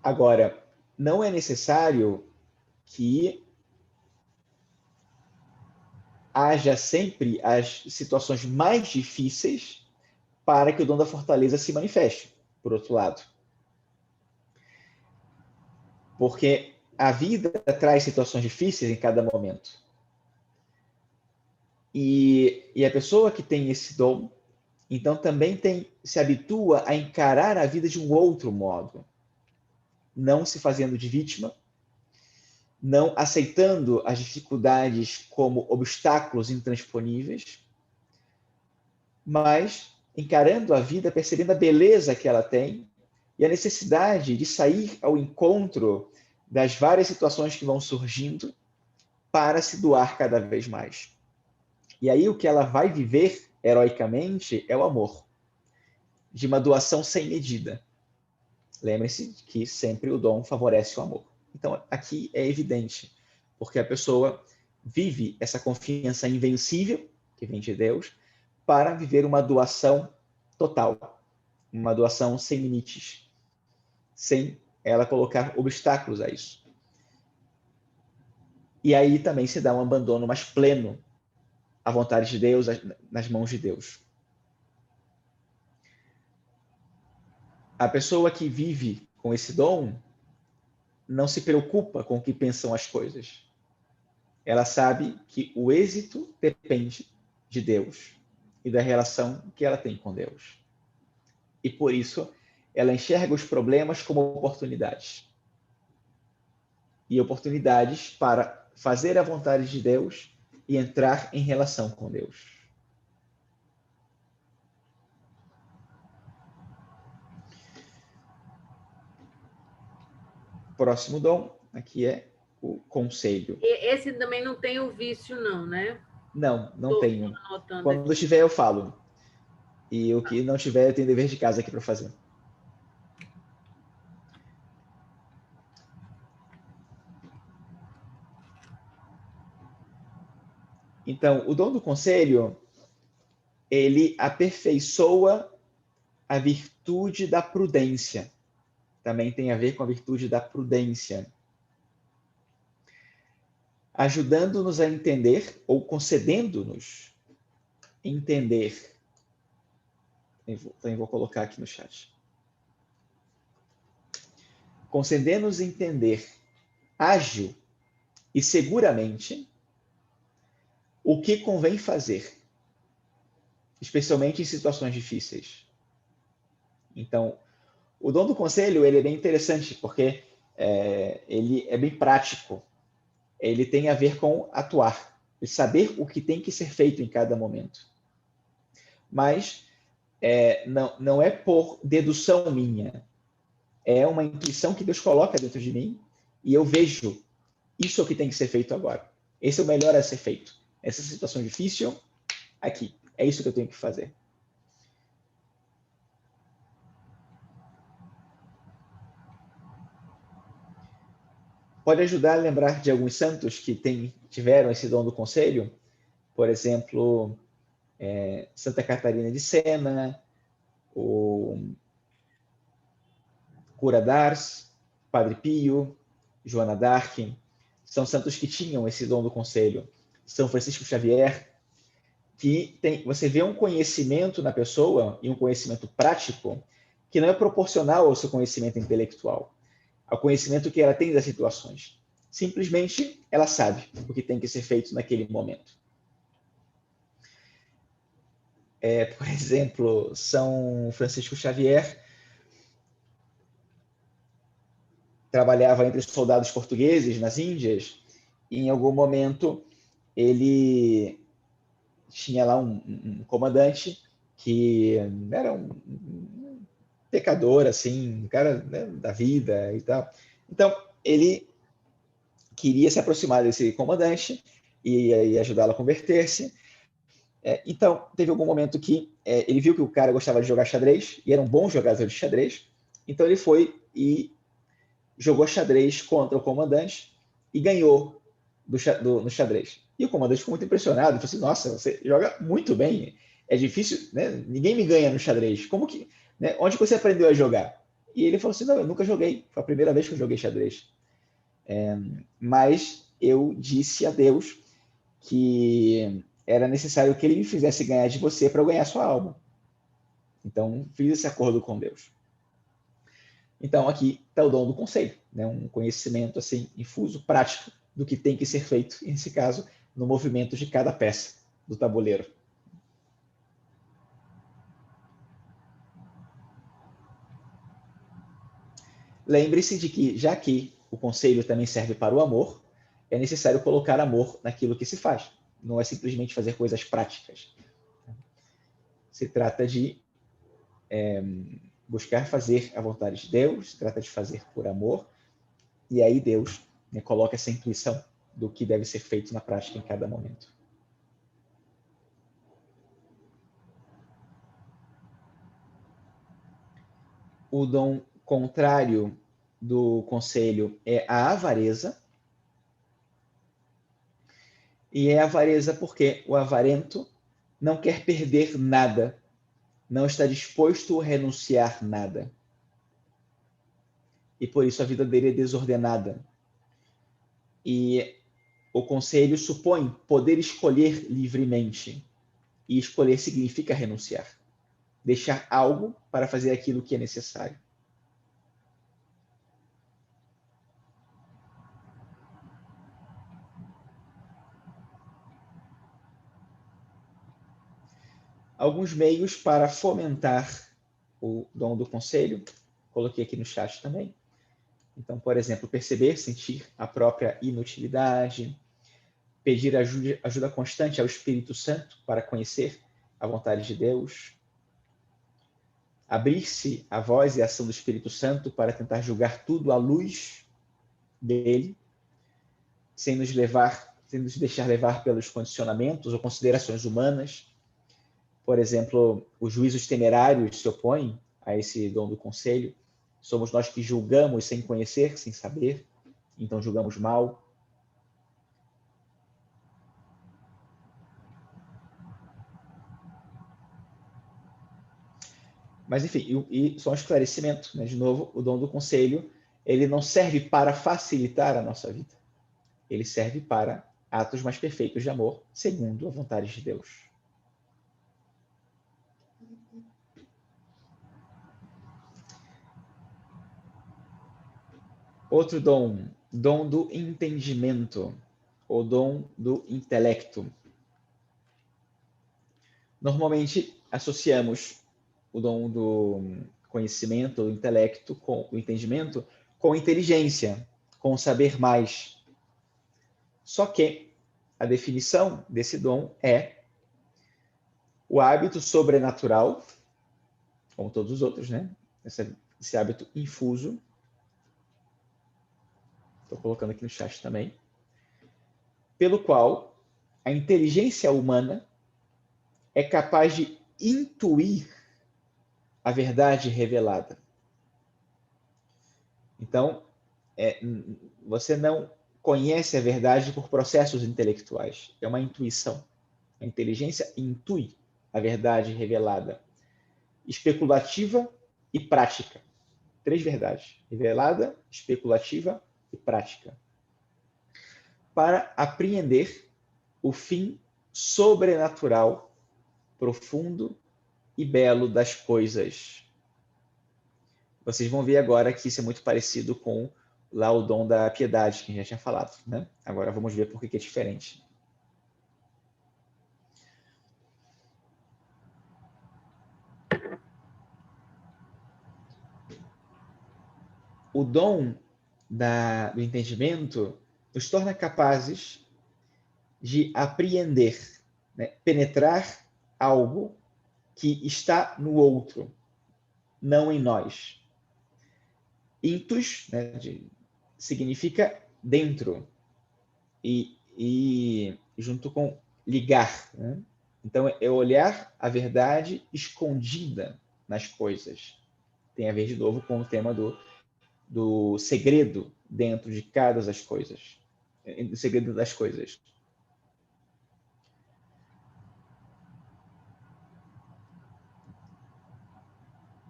Agora, não é necessário que haja sempre as situações mais difíceis para que o dom da fortaleza se manifeste, por outro lado. Porque a vida traz situações difíceis em cada momento. E a pessoa que tem esse dom, então também se habitua a encarar a vida de um outro modo. Não se fazendo de vítima, não aceitando as dificuldades como obstáculos intransponíveis, mas encarando a vida, percebendo a beleza que ela tem e a necessidade de sair ao encontro das várias situações que vão surgindo para se doar cada vez mais. E aí o que ela vai viver heroicamente é o amor, de uma doação sem medida. Lembre-se que sempre o dom favorece o amor. Então, aqui é evidente, porque a pessoa vive essa confiança invencível, que vem de Deus, para viver uma doação total, uma doação sem limites, sem ela colocar obstáculos a isso. E aí também se dá um abandono mais pleno à vontade de Deus, nas mãos de Deus. A pessoa que vive com esse dom não se preocupa com o que pensam as coisas. Ela sabe que o êxito depende de Deus e da relação que ela tem com Deus. E por isso, ela enxerga os problemas como oportunidades. E oportunidades para fazer a vontade de Deus e entrar em relação com Deus. Próximo dom, aqui é o conselho. E esse também não tem o vício, não, né? Não tenho. Quando tiver, eu falo. E o que não tiver, eu tenho dever de casa aqui para fazer. Então, o dom do conselho, ele aperfeiçoa a virtude da prudência. Também tem a ver com a virtude da prudência. Ajudando-nos a entender, ou concedendo-nos entender. Também vou colocar aqui no chat. Concedendo-nos entender ágil e seguramente o que convém fazer, especialmente em situações difíceis. Então, o dom do conselho ele é bem interessante, porque ele é bem prático. Ele tem a ver com atuar, e saber o que tem que ser feito em cada momento. Mas não é por dedução minha. É uma intuição que Deus coloca dentro de mim e eu vejo isso é o que tem que ser feito agora. Esse é o melhor a ser feito. Essa situação difícil, aqui. É isso que eu tenho que fazer. Pode ajudar a lembrar de alguns santos que tiveram esse dom do conselho. Por exemplo, Santa Catarina de Sena, o Cura d'Ars, Padre Pio, Joana d'Arc. São santos que tinham esse dom do conselho. São Francisco Xavier, que você vê um conhecimento na pessoa, e um conhecimento prático, que não é proporcional ao seu conhecimento intelectual, ao conhecimento que ela tem das situações. Simplesmente, ela sabe o que tem que ser feito naquele momento. Por exemplo, São Francisco Xavier trabalhava entre os soldados portugueses nas Índias, e em algum momento ele tinha lá um comandante que era um pecador, assim, um cara, né, da vida e tal. Então, ele queria se aproximar desse comandante e ajudá-lo a converter-se. Então, teve algum momento que ele viu que o cara gostava de jogar xadrez e era um bom jogador de xadrez. Então, ele foi e jogou xadrez contra o comandante e ganhou no xadrez. E o comandante ficou muito impressionado. Falou assim, nossa, você joga muito bem. É difícil, né? Ninguém me ganha no xadrez. Como que, né? Onde você aprendeu a jogar? E ele falou assim, não, eu nunca joguei. Foi a primeira vez que eu joguei xadrez. Mas eu disse a Deus que era necessário que ele me fizesse ganhar de você para eu ganhar sua alma. Então, fiz esse acordo com Deus. Então, aqui está o dom do conselho, né? Um conhecimento assim, infuso, prático, do que tem que ser feito, nesse caso, no movimento de cada peça do tabuleiro. Lembre-se de que, já que o conselho também serve para o amor, é necessário colocar amor naquilo que se faz. Não é simplesmente fazer coisas práticas. Se trata de buscar fazer a vontade de Deus, se trata de fazer por amor, e aí Deus, né, coloca essa intuição do que deve ser feito na prática em cada momento. O dom contrário do conselho é a avareza. E é avareza porque o avarento não quer perder nada, não está disposto a renunciar nada. E por isso a vida dele é desordenada. E o conselho supõe poder escolher livremente. E escolher significa renunciar. Deixar algo para fazer aquilo que é necessário. Alguns meios para fomentar o dom do conselho, coloquei aqui no chat também. Então, por exemplo, perceber, sentir a própria inutilidade, pedir ajuda constante ao Espírito Santo para conhecer a vontade de Deus, abrir-se à voz e à ação do Espírito Santo para tentar julgar tudo à luz dele, sem nos deixar levar pelos condicionamentos ou considerações humanas. Por exemplo, os juízos temerários se opõem a esse dom do conselho. Somos nós que julgamos sem conhecer, sem saber, então julgamos mal. Mas, enfim, e só um esclarecimento, né? De novo, o dom do conselho, ele não serve para facilitar a nossa vida. Ele serve para atos mais perfeitos de amor, segundo a vontade de Deus. Outro dom, dom do entendimento, ou dom do intelecto. Normalmente associamos o dom do conhecimento, do intelecto, com o entendimento, com inteligência, com saber mais. Só que a definição desse dom é o hábito sobrenatural, como todos os outros, né? Esse hábito infuso. Estou colocando aqui no chat também. Pelo qual a inteligência humana é capaz de intuir a verdade revelada. Então, você não conhece a verdade por processos intelectuais. É uma intuição. A inteligência intui a verdade revelada. Especulativa e prática. 3 verdades. Revelada, especulativa e prática. Para apreender o fim sobrenatural, profundo e belo das coisas. Vocês vão ver agora que isso é muito parecido com lá o dom da piedade, que a gente já tinha falado, né? Agora vamos ver por que é diferente. O dom do entendimento nos torna capazes de apreender, né? Penetrar algo que está no outro, não em nós. Intus, né, significa dentro e junto com ligar, né? Então é olhar a verdade escondida nas coisas. Tem a ver de novo com o tema do segredo dentro de cada das coisas, do segredo das coisas.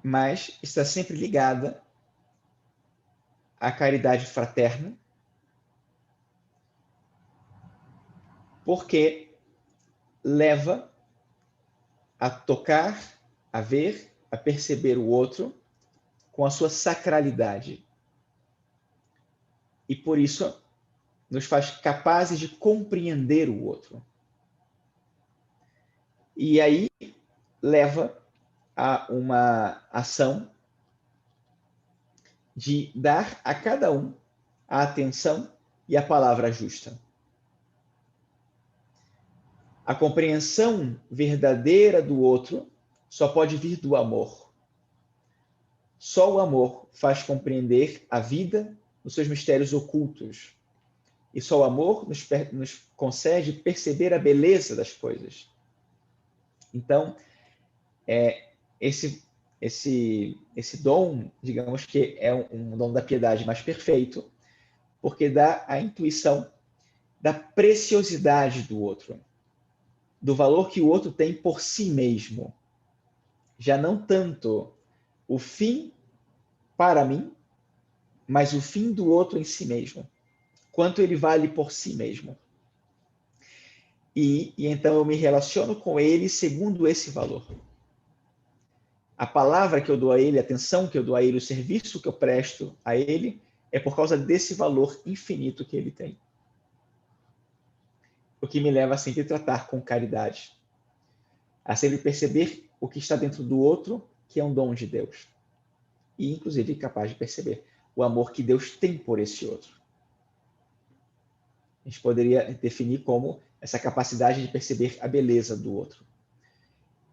Mas está sempre ligada à caridade fraterna, porque leva a tocar, a ver, a perceber o outro com a sua sacralidade. E por isso nos faz capazes de compreender o outro. E aí leva a uma ação de dar a cada um a atenção e a palavra justa. A compreensão verdadeira do outro só pode vir do amor. Só o amor faz compreender a vida nos seus mistérios ocultos. E só o amor nos concede perceber a beleza das coisas. Então, esse dom, digamos que é um dom da piedade mais perfeito, porque dá a intuição da preciosidade do outro, do valor que o outro tem por si mesmo. Já não tanto o fim para mim, mas o fim do outro em si mesmo. Quanto ele vale por si mesmo. E então eu me relaciono com ele segundo esse valor. A palavra que eu dou a ele, a atenção que eu dou a ele, o serviço que eu presto a ele, é por causa desse valor infinito que ele tem. O que me leva a sempre tratar com caridade. A sempre perceber o que está dentro do outro, que é um dom de Deus. E, inclusive, capaz de perceber o amor que Deus tem por esse outro. A gente poderia definir como essa capacidade de perceber a beleza do outro.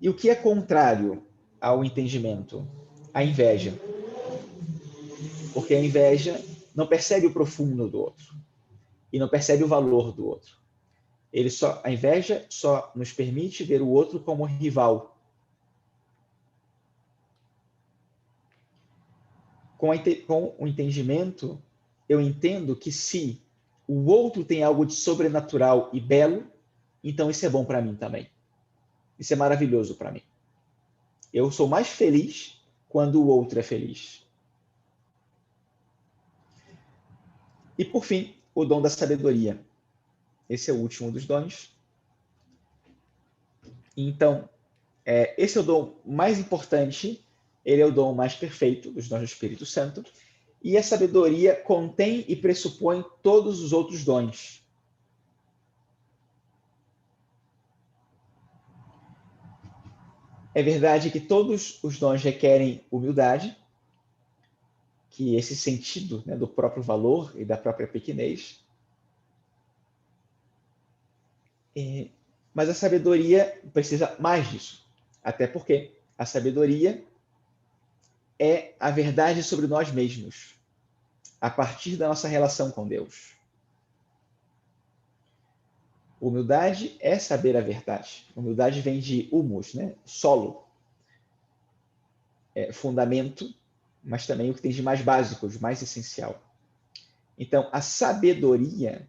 E o que é contrário ao entendimento? A inveja. Porque a inveja não percebe o profundo do outro e não percebe o valor do outro. A inveja só nos permite ver o outro como rival. Com o entendimento, eu entendo que se o outro tem algo de sobrenatural e belo, então isso é bom para mim também. Isso é maravilhoso para mim. Eu sou mais feliz quando o outro é feliz. E, por fim, o dom da sabedoria. Esse é o último dos dons. Então, esse é o dom mais importante, ele é o dom mais perfeito dos dons do Espírito Santo, e a sabedoria contém e pressupõe todos os outros dons. É verdade que todos os dons requerem humildade, que esse sentido, né, do próprio valor e da própria pequenez. Mas a sabedoria precisa mais disso. Até porque a sabedoria é a verdade sobre nós mesmos, a partir da nossa relação com Deus. Humildade é saber a verdade. Humildade vem de humus, né? Solo. Fundamento, mas também o que tem de mais básico, de mais essencial. Então, a sabedoria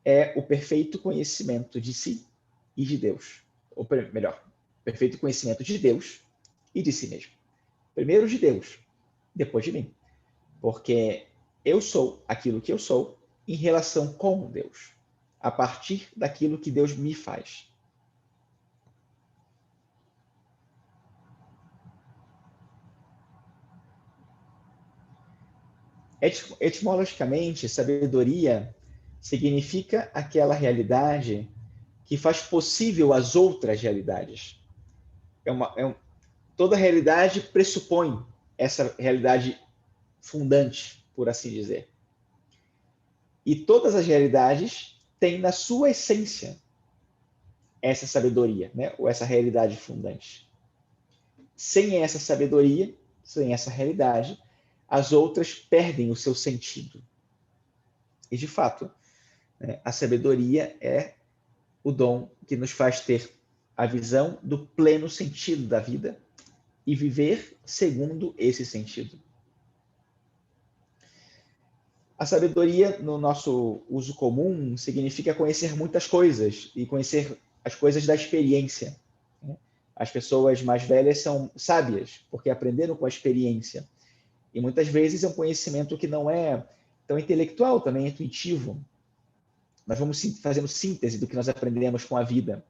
é o perfeito conhecimento de si e de Deus. Ou melhor, perfeito conhecimento de Deus e de si mesmo. Primeiro de Deus, depois de mim. Porque eu sou aquilo que eu sou em relação com Deus, a partir daquilo que Deus me faz. Etimologicamente, sabedoria significa aquela realidade que faz possível as outras realidades. Toda realidade pressupõe essa realidade fundante, por assim dizer. E todas as realidades têm na sua essência essa sabedoria, né? Ou essa realidade fundante. Sem essa sabedoria, sem essa realidade, as outras perdem o seu sentido. E, de fato, né, a sabedoria é o dom que nos faz ter a visão do pleno sentido da vida e viver segundo esse sentido. A sabedoria, no nosso uso comum, significa conhecer muitas coisas e conhecer as coisas da experiência. As pessoas mais velhas são sábias, porque aprenderam com a experiência. E muitas vezes é um conhecimento que não é tão intelectual, também é intuitivo. Nós vamos fazendo síntese do que nós aprendemos com a vida.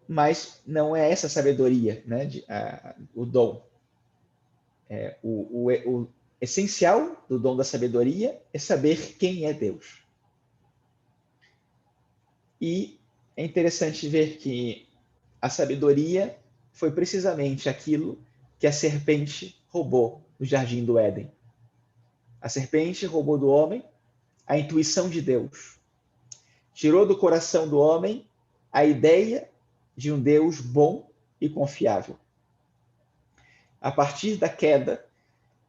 Mas não é essa sabedoria, né, o dom. O essencial do dom da sabedoria é saber quem é Deus. E é interessante ver que a sabedoria foi precisamente aquilo que a serpente roubou no jardim do Éden. A serpente roubou do homem a intuição de Deus. Tirou do coração do homem a ideia de um Deus bom e confiável. A partir da queda,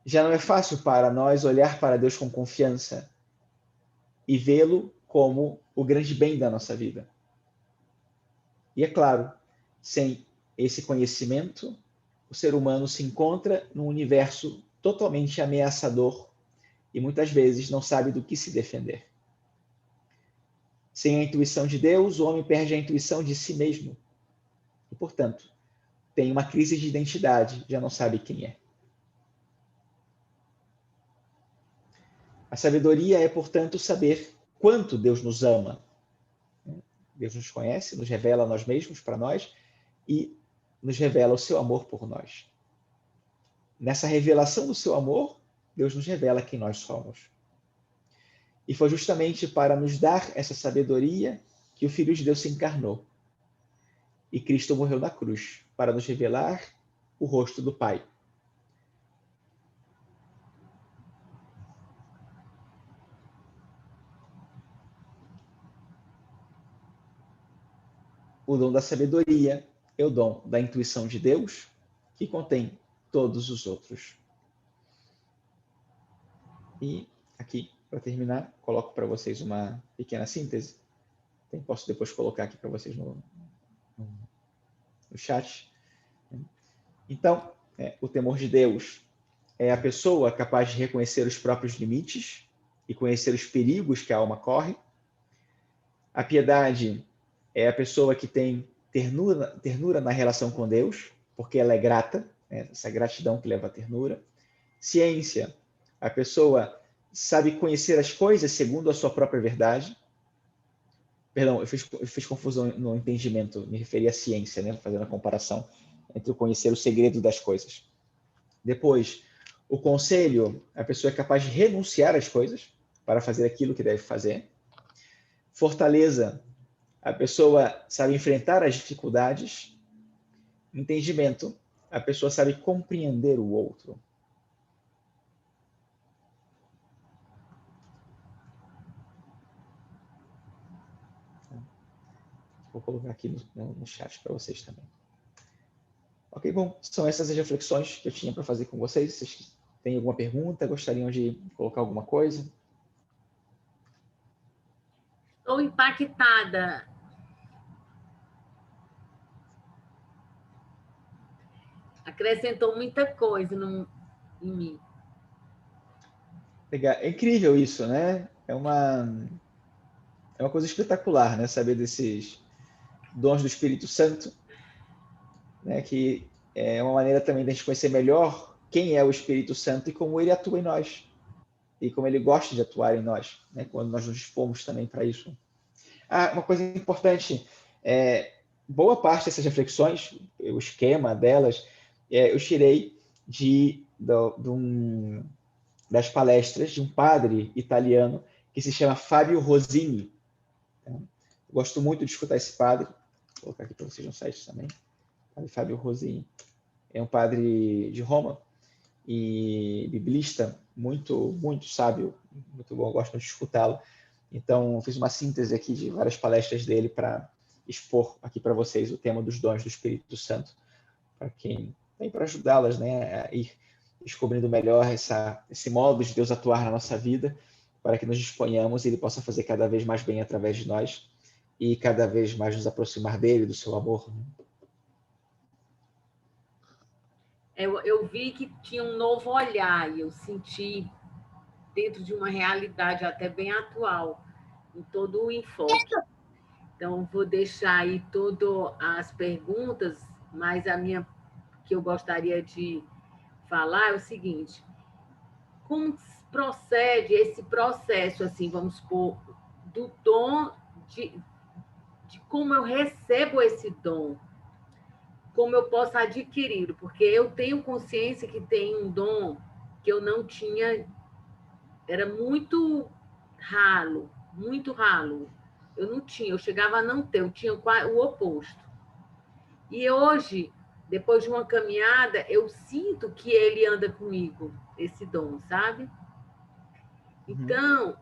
já não é fácil para nós olhar para Deus com confiança e vê-lo como o grande bem da nossa vida. E é claro, sem esse conhecimento, o ser humano se encontra num universo totalmente ameaçador e muitas vezes não sabe do que se defender. Sem a intuição de Deus, o homem perde a intuição de si mesmo. E, portanto, tem uma crise de identidade, já não sabe quem é. A sabedoria é, portanto, saber quanto Deus nos ama. Deus nos conhece, nos revela a nós mesmos, para nós, e nos revela o seu amor por nós. Nessa revelação do seu amor, Deus nos revela quem nós somos. E foi justamente para nos dar essa sabedoria que o Filho de Deus se encarnou. E Cristo morreu na cruz, para nos revelar o rosto do Pai. O dom da sabedoria é o dom da intuição de Deus, que contém todos os outros. E aqui, para terminar, coloco para vocês uma pequena síntese. Posso depois colocar aqui para vocês no chat. Então, o temor de Deus é a pessoa capaz de reconhecer os próprios limites e conhecer os perigos que a alma corre. A piedade é a pessoa que tem ternura na relação com Deus, porque ela é grata, essa gratidão que leva à ternura. Ciência, a pessoa sabe conhecer as coisas segundo a sua própria verdade. Perdão, eu fiz confusão no entendimento, me referi à ciência, né? Fazendo a comparação entre o conhecer o segredo das coisas. Depois, o conselho, a pessoa é capaz de renunciar às coisas para fazer aquilo que deve fazer. Fortaleza a pessoa sabe enfrentar as dificuldades. Entendimento, a pessoa sabe compreender o outro. Vou colocar aqui no chat para vocês também. Ok, bom, são essas as reflexões que eu tinha para fazer com vocês. Vocês têm alguma pergunta? Gostariam de colocar alguma coisa? Estou impactada. Acrescentou muita coisa em mim. Legal. É incrível isso, né? É uma coisa espetacular, né? Saber desses dons do Espírito Santo, né? Que é uma maneira também de a gente conhecer melhor quem é o Espírito Santo e como ele atua em nós. E como ele gosta de atuar em nós, né? Quando nós nos dispomos também para isso. Uma coisa importante, boa parte dessas reflexões, o esquema delas, eu tirei das palestras de um padre italiano que se chama Fábio Rosini. Gosto muito de escutar esse padre. Vou colocar aqui para vocês no site também. Padre Fábio Rosini. É um padre de Roma e biblista muito, muito sábio, muito bom. Gosto de escutá-lo. Então, fiz uma síntese aqui de várias palestras dele para expor aqui para vocês o tema dos dons do Espírito Santo, para quem tem para ajudá-las, né, a ir descobrindo melhor esse modo de Deus atuar na nossa vida, para que nos disponhamos e ele possa fazer cada vez mais bem através de nós e cada vez mais nos aproximar dele, do seu amor. Eu vi que tinha um novo olhar e eu senti dentro de uma realidade até bem atual, em todo o enfoque. Então, vou deixar aí todas as perguntas, mas a minha que eu gostaria de falar é o seguinte: como procede esse processo, assim, vamos supor, do dom, de como eu recebo esse dom, como eu posso adquiri-lo, porque eu tenho consciência que tem um dom que eu não tinha, era muito ralo, muito ralo. Eu não tinha, eu chegava a não ter, eu tinha o oposto. E hoje, depois de uma caminhada, eu sinto que ele anda comigo, esse dom, sabe? Então,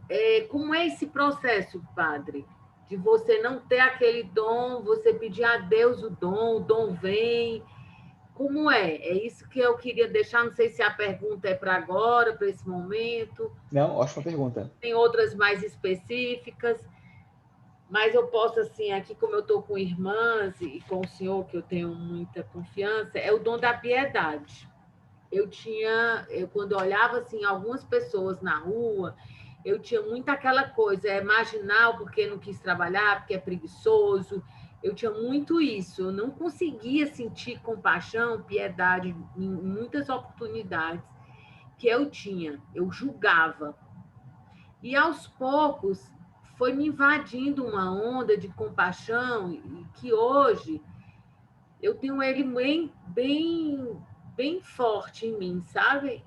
como é esse processo, padre? De você não ter aquele dom, você pedir a Deus o dom vem. Como é? É isso que eu queria deixar. Não sei se a pergunta é para agora, para esse momento. Não, ótima pergunta. Tem outras mais específicas, mas eu posso, assim, aqui como eu estou com irmãs e com o senhor, que eu tenho muita confiança, é o dom da piedade. Eu quando eu olhava, assim, algumas pessoas na rua, eu tinha muito aquela coisa, marginal porque não quis trabalhar, porque é preguiçoso. Eu tinha muito isso. Eu não conseguia sentir compaixão, piedade em muitas oportunidades que eu tinha. Eu julgava. E, aos poucos, foi me invadindo uma onda de compaixão e que hoje eu tenho ele bem forte em mim, sabe?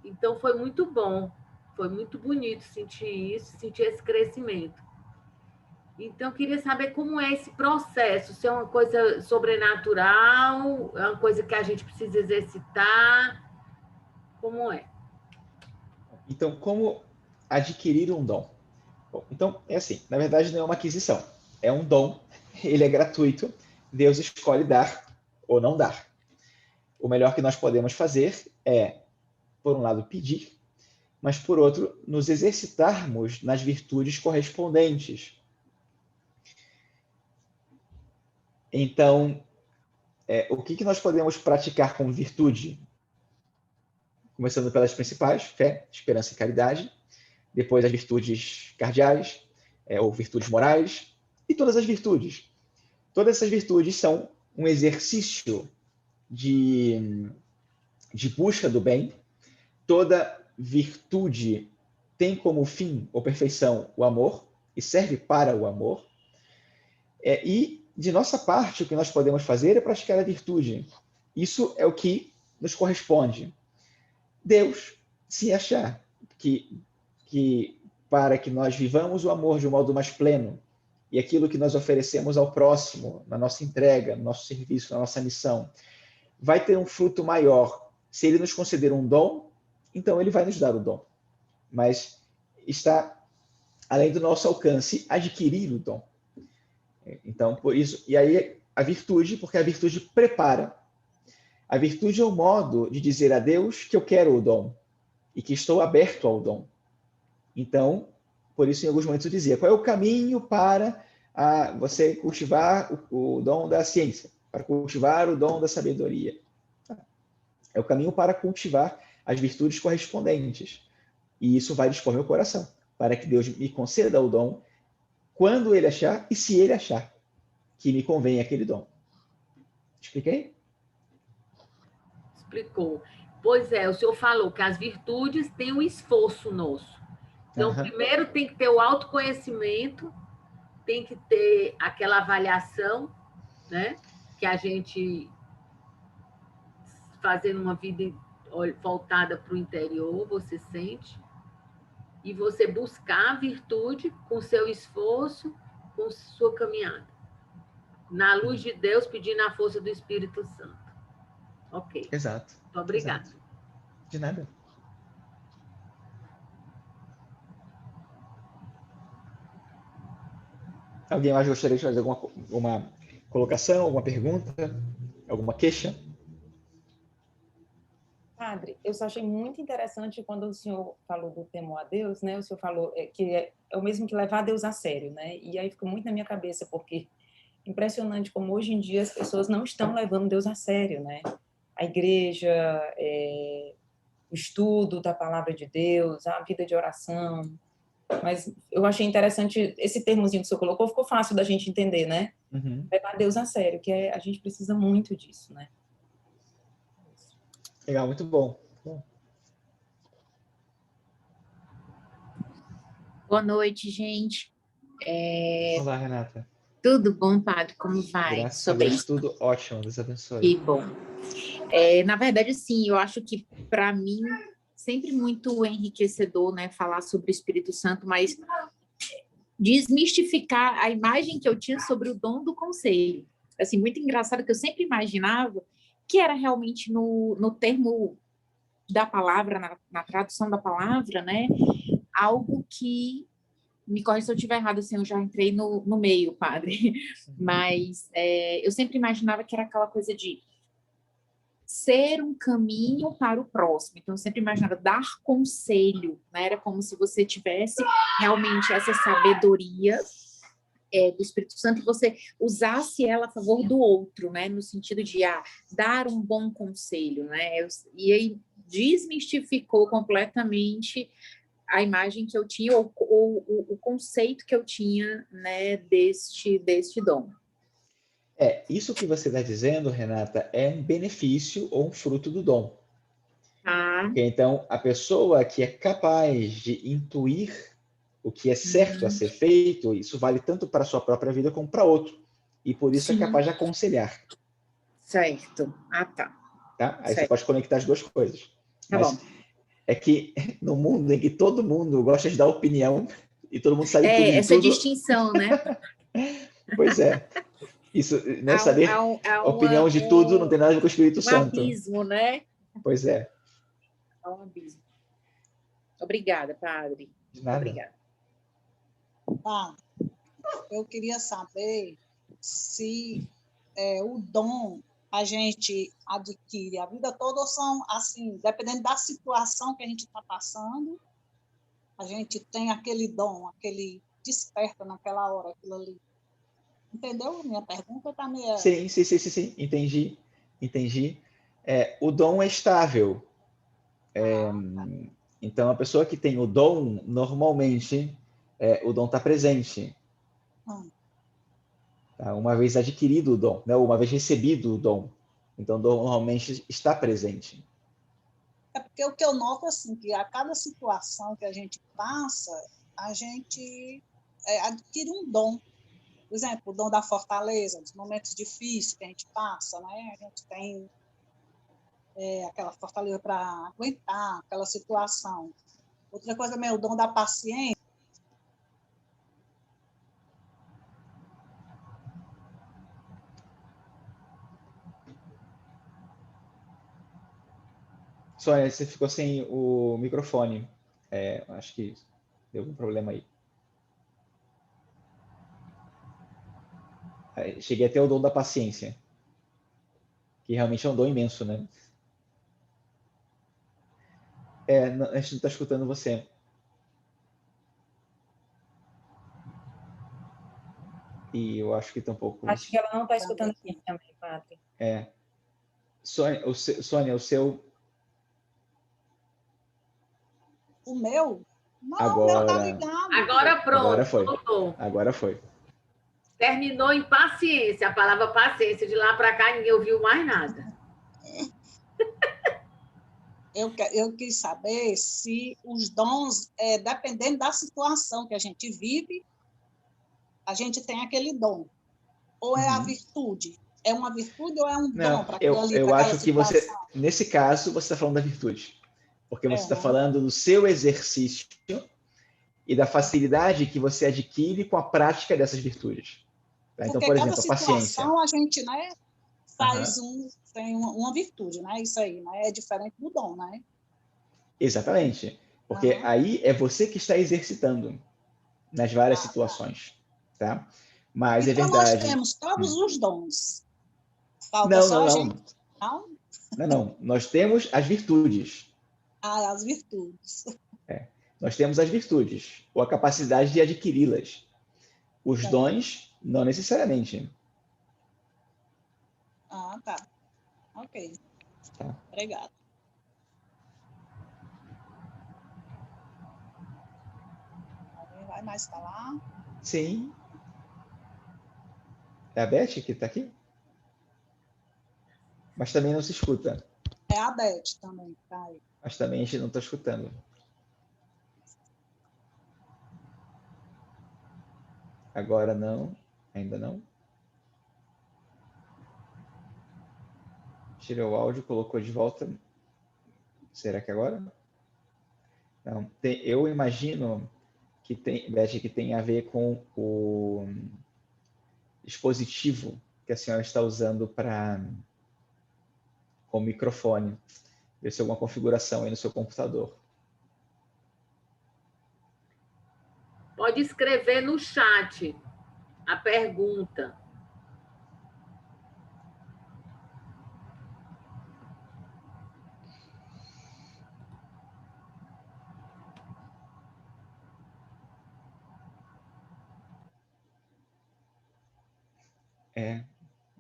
Então, foi muito bom. Foi muito bonito sentir isso, sentir esse crescimento. Então, eu queria saber como é esse processo, se é uma coisa sobrenatural, é uma coisa que a gente precisa exercitar, como é? Então, como adquirir um dom? Bom, então, é assim, na verdade não é uma aquisição, é um dom, ele é gratuito, Deus escolhe dar ou não dar. O melhor que nós podemos fazer é, por um lado, pedir, mas, por outro, nos exercitarmos nas virtudes correspondentes. Então, o que nós podemos praticar com virtude? Começando pelas principais, fé, esperança e caridade. Depois as virtudes cardeais, ou virtudes morais, e todas as virtudes. Todas essas virtudes são um exercício de busca do bem. Toda virtude tem como fim ou perfeição o amor, e serve para o amor. E, de nossa parte, o que nós podemos fazer é praticar a virtude. Isso é o que nos corresponde. Deus, se achar que para que nós vivamos o amor de um modo mais pleno, e aquilo que nós oferecemos ao próximo, na nossa entrega, no nosso serviço, na nossa missão, vai ter um fruto maior. Se ele nos conceder um dom, então ele vai nos dar o dom. Mas está além do nosso alcance adquirir o dom. Então, por isso, e aí a virtude, porque a virtude prepara. A virtude é o modo de dizer a Deus que eu quero o dom e que estou aberto ao dom. Então, por isso, em alguns momentos eu dizia, qual é o caminho para você cultivar o dom da ciência, para cultivar o dom da sabedoria? É o caminho para cultivar as virtudes correspondentes. E isso vai dispor meu coração, para que Deus me conceda o dom quando ele achar e se ele achar que me convém aquele dom. Expliquei? Explicou. Pois é, o senhor falou que as virtudes têm um esforço nosso. Então, primeiro tem que ter o autoconhecimento, tem que ter aquela avaliação, né? Que a gente, fazendo uma vida voltada para o interior, você sente. E você buscar a virtude com seu esforço, com sua caminhada. Na luz de Deus, pedindo a força do Espírito Santo. Ok. Exato. Muito obrigada. Exato. De nada. Alguém mais gostaria de fazer alguma colocação, alguma pergunta, alguma queixa? Padre, eu só achei muito interessante quando o senhor falou do temor a Deus, né? O senhor falou que é o mesmo que levar Deus a sério, né? E aí ficou muito na minha cabeça, porque impressionante como hoje em dia as pessoas não estão levando Deus a sério, né? A igreja, o estudo da palavra de Deus, a vida de oração. Mas eu achei interessante esse termozinho que o senhor colocou, ficou fácil da gente entender, né? Levar Deus a sério, que a gente precisa muito disso, né? Legal, muito bom. Boa noite, gente. Olá, Renata. Tudo bom, padre? Como vai? Graças a Deus, tudo ótimo. Deus abençoe. Que bom. Na verdade, sim, eu acho que, para mim, sempre muito enriquecedor, né, falar sobre o Espírito Santo, mas desmistificar a imagem que eu tinha sobre o dom do conselho. Assim, muito engraçado que eu sempre imaginava que era realmente no termo da palavra, na tradução da palavra, né, algo que, me corrija se eu estiver errado, assim, eu já entrei no meio, padre, mas eu sempre imaginava que era aquela coisa de ser um caminho para o próximo. Então, eu sempre imaginava dar conselho, né? Era como se você tivesse realmente essa sabedoria do Espírito Santo e você usasse ela a favor do outro, né? No sentido de dar um bom conselho, né? E aí desmistificou completamente a imagem que eu tinha, ou o conceito que eu tinha, né, deste dom. Isso que você está dizendo, Renata, é um benefício ou um fruto do dom. Porque, então, a pessoa que é capaz de intuir o que é certo a ser feito, isso vale tanto para a sua própria vida como para outro. E por isso é capaz de aconselhar. Certo. Tá. Aí certo. Você pode conectar as duas coisas. Tá bom. É que no mundo em que todo mundo gosta de dar opinião e todo mundo sabe tudo de essa tudo... distinção, né? Pois é. Isso, né, saber a opinião de tudo não tem nada a ver com o Espírito Santo. Um abismo, né? Pois é. É um abismo. Obrigada, padre. De nada. Obrigada. Eu queria saber se o dom a gente adquire a vida toda ou são, assim, dependendo da situação que a gente está passando, a gente tem aquele dom, aquele desperta naquela hora, aquilo ali. Entendeu? Minha pergunta está meio... Sim. Entendi. O dom é estável. Então, a pessoa que tem o dom, normalmente, o dom está presente. Tá? Uma vez adquirido o dom, né? Uma vez recebido o dom. Então, o dom normalmente está presente. É porque o que eu noto, assim, que a cada situação que a gente passa, a gente adquire um dom. Por exemplo, o dom da fortaleza, dos momentos difíceis que a gente passa, né? A gente tem aquela fortaleza para aguentar aquela situação. Outra coisa também é o dom da paciência. Sônia, você ficou sem o microfone. Acho que deu algum problema aí. Cheguei até o dom da paciência, que realmente é um dom imenso, né? A gente não está escutando você. E eu acho que está um pouco... Acho que ela não está escutando aqui também, padre. Sônia, o seu... O meu? Não, Agora... o meu tá ligado. Agora pronto, Agora foi. voltou. Agora foi. Terminou em paciência, a palavra paciência. De lá para cá, ninguém ouviu mais nada. Eu quis saber se os dons, dependendo da situação que a gente vive, a gente tem aquele dom. Ou é a virtude? É uma virtude ou é um dom para aquilo ali, eu para acho aquela que você, situação? nesse caso, você está falando da virtude. Porque você está falando do seu exercício e da facilidade que você adquire com a prática dessas virtudes. Tá? Então, por exemplo, a paciência. A gente, né, tem uma virtude, né? Isso aí, né? É diferente do dom, né? Exatamente. Porque aí é você que está exercitando nas várias situações. Tá? Mas então, é verdade. Nós temos todos os dons. Falta não, só não, a não. gente. Não? Não. Nós temos as virtudes. As virtudes. Nós temos as virtudes, ou a capacidade de adquiri-las. Os dons, não necessariamente. Tá. Ok. Tá. Obrigada. Alguém vai mais falar? Sim. É a Beth que está aqui? Mas também não se escuta. É a Beth também, tá aí. Mas também a gente não está escutando. Agora não. Ainda não. Tirou o áudio, colocou de volta. Será que agora? Não. Eu imagino que tem, Beth, que tem a ver com o dispositivo que a senhora está usando com o microfone. Ver se alguma configuração aí no seu computador. Pode escrever no chat a pergunta.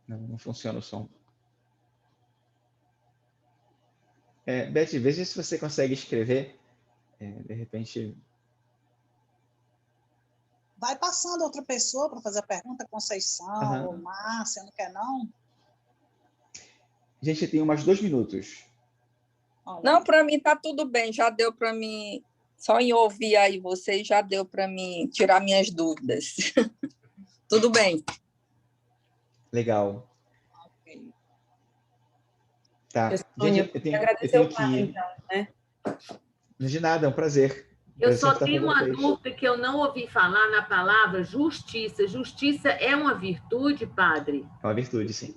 Não funciona o som. Beth, veja se você consegue escrever. De repente... Vai passando outra pessoa para fazer a pergunta, Conceição ou Márcia, não quer não? Gente, tem umas 2 minutos. Não, para mim está tudo bem, já deu para mim, só em ouvir aí vocês já deu para mim tirar minhas dúvidas. Tudo bem. Legal. Ok. Tá. Gente, eu tenho que ir. Então, né? De nada, é um prazer. Eu só tenho uma dúvida que eu não ouvi falar na palavra justiça. Justiça é uma virtude, padre? É uma virtude, sim.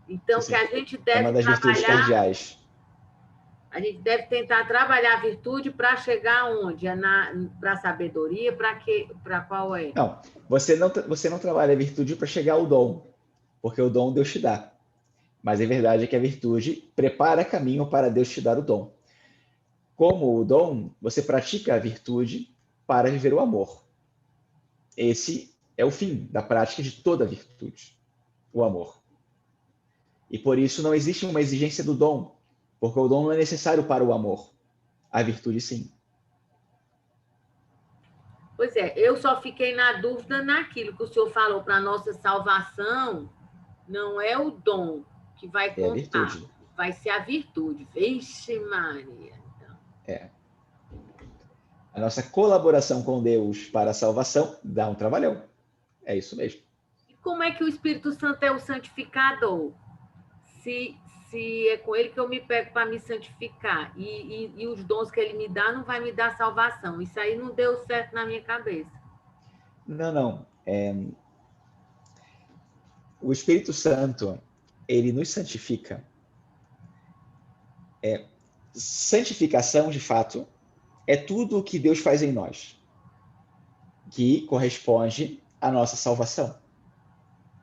Então, sim. Que a gente deve uma das virtudes cardeais. A gente deve tentar trabalhar a virtude para chegar aonde? Para a sabedoria? Para qual é? Não, você não trabalha a virtude para chegar ao dom, porque o dom Deus te dá. Mas a verdade é que a virtude prepara caminho para Deus te dar o dom. Como o dom, você pratica a virtude para viver o amor. Esse é o fim da prática de toda virtude, o amor. E por isso não existe uma exigência do dom, porque o dom não é necessário para o amor. A virtude, sim. Pois é, eu só fiquei na dúvida naquilo que o senhor falou para a nossa salvação, não é o dom que vai contar, a virtude. Vai ser a virtude. Vixe Maria. A nossa colaboração com Deus para a salvação dá um trabalhão. É isso mesmo. E como é que o Espírito Santo é o santificador? Se é com ele que eu me pego para me santificar e os dons que ele me dá não vai me dar salvação. Isso aí não deu certo na minha cabeça. Não. O Espírito Santo, ele nos santifica santificação, de fato, é tudo o que Deus faz em nós, que corresponde à nossa salvação.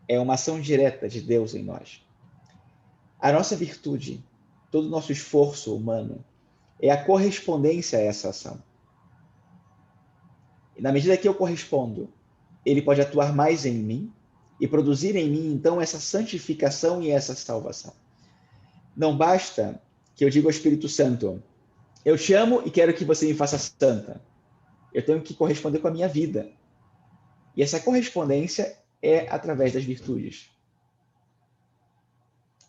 É uma ação direta de Deus em nós. A nossa virtude, todo o nosso esforço humano, é a correspondência a essa ação. E na medida que eu correspondo, ele pode atuar mais em mim e produzir em mim, então, essa santificação e essa salvação. Não basta que eu diga ao Espírito Santo, eu te amo e quero que você me faça santa. Eu tenho que corresponder com a minha vida. E essa correspondência é através das virtudes.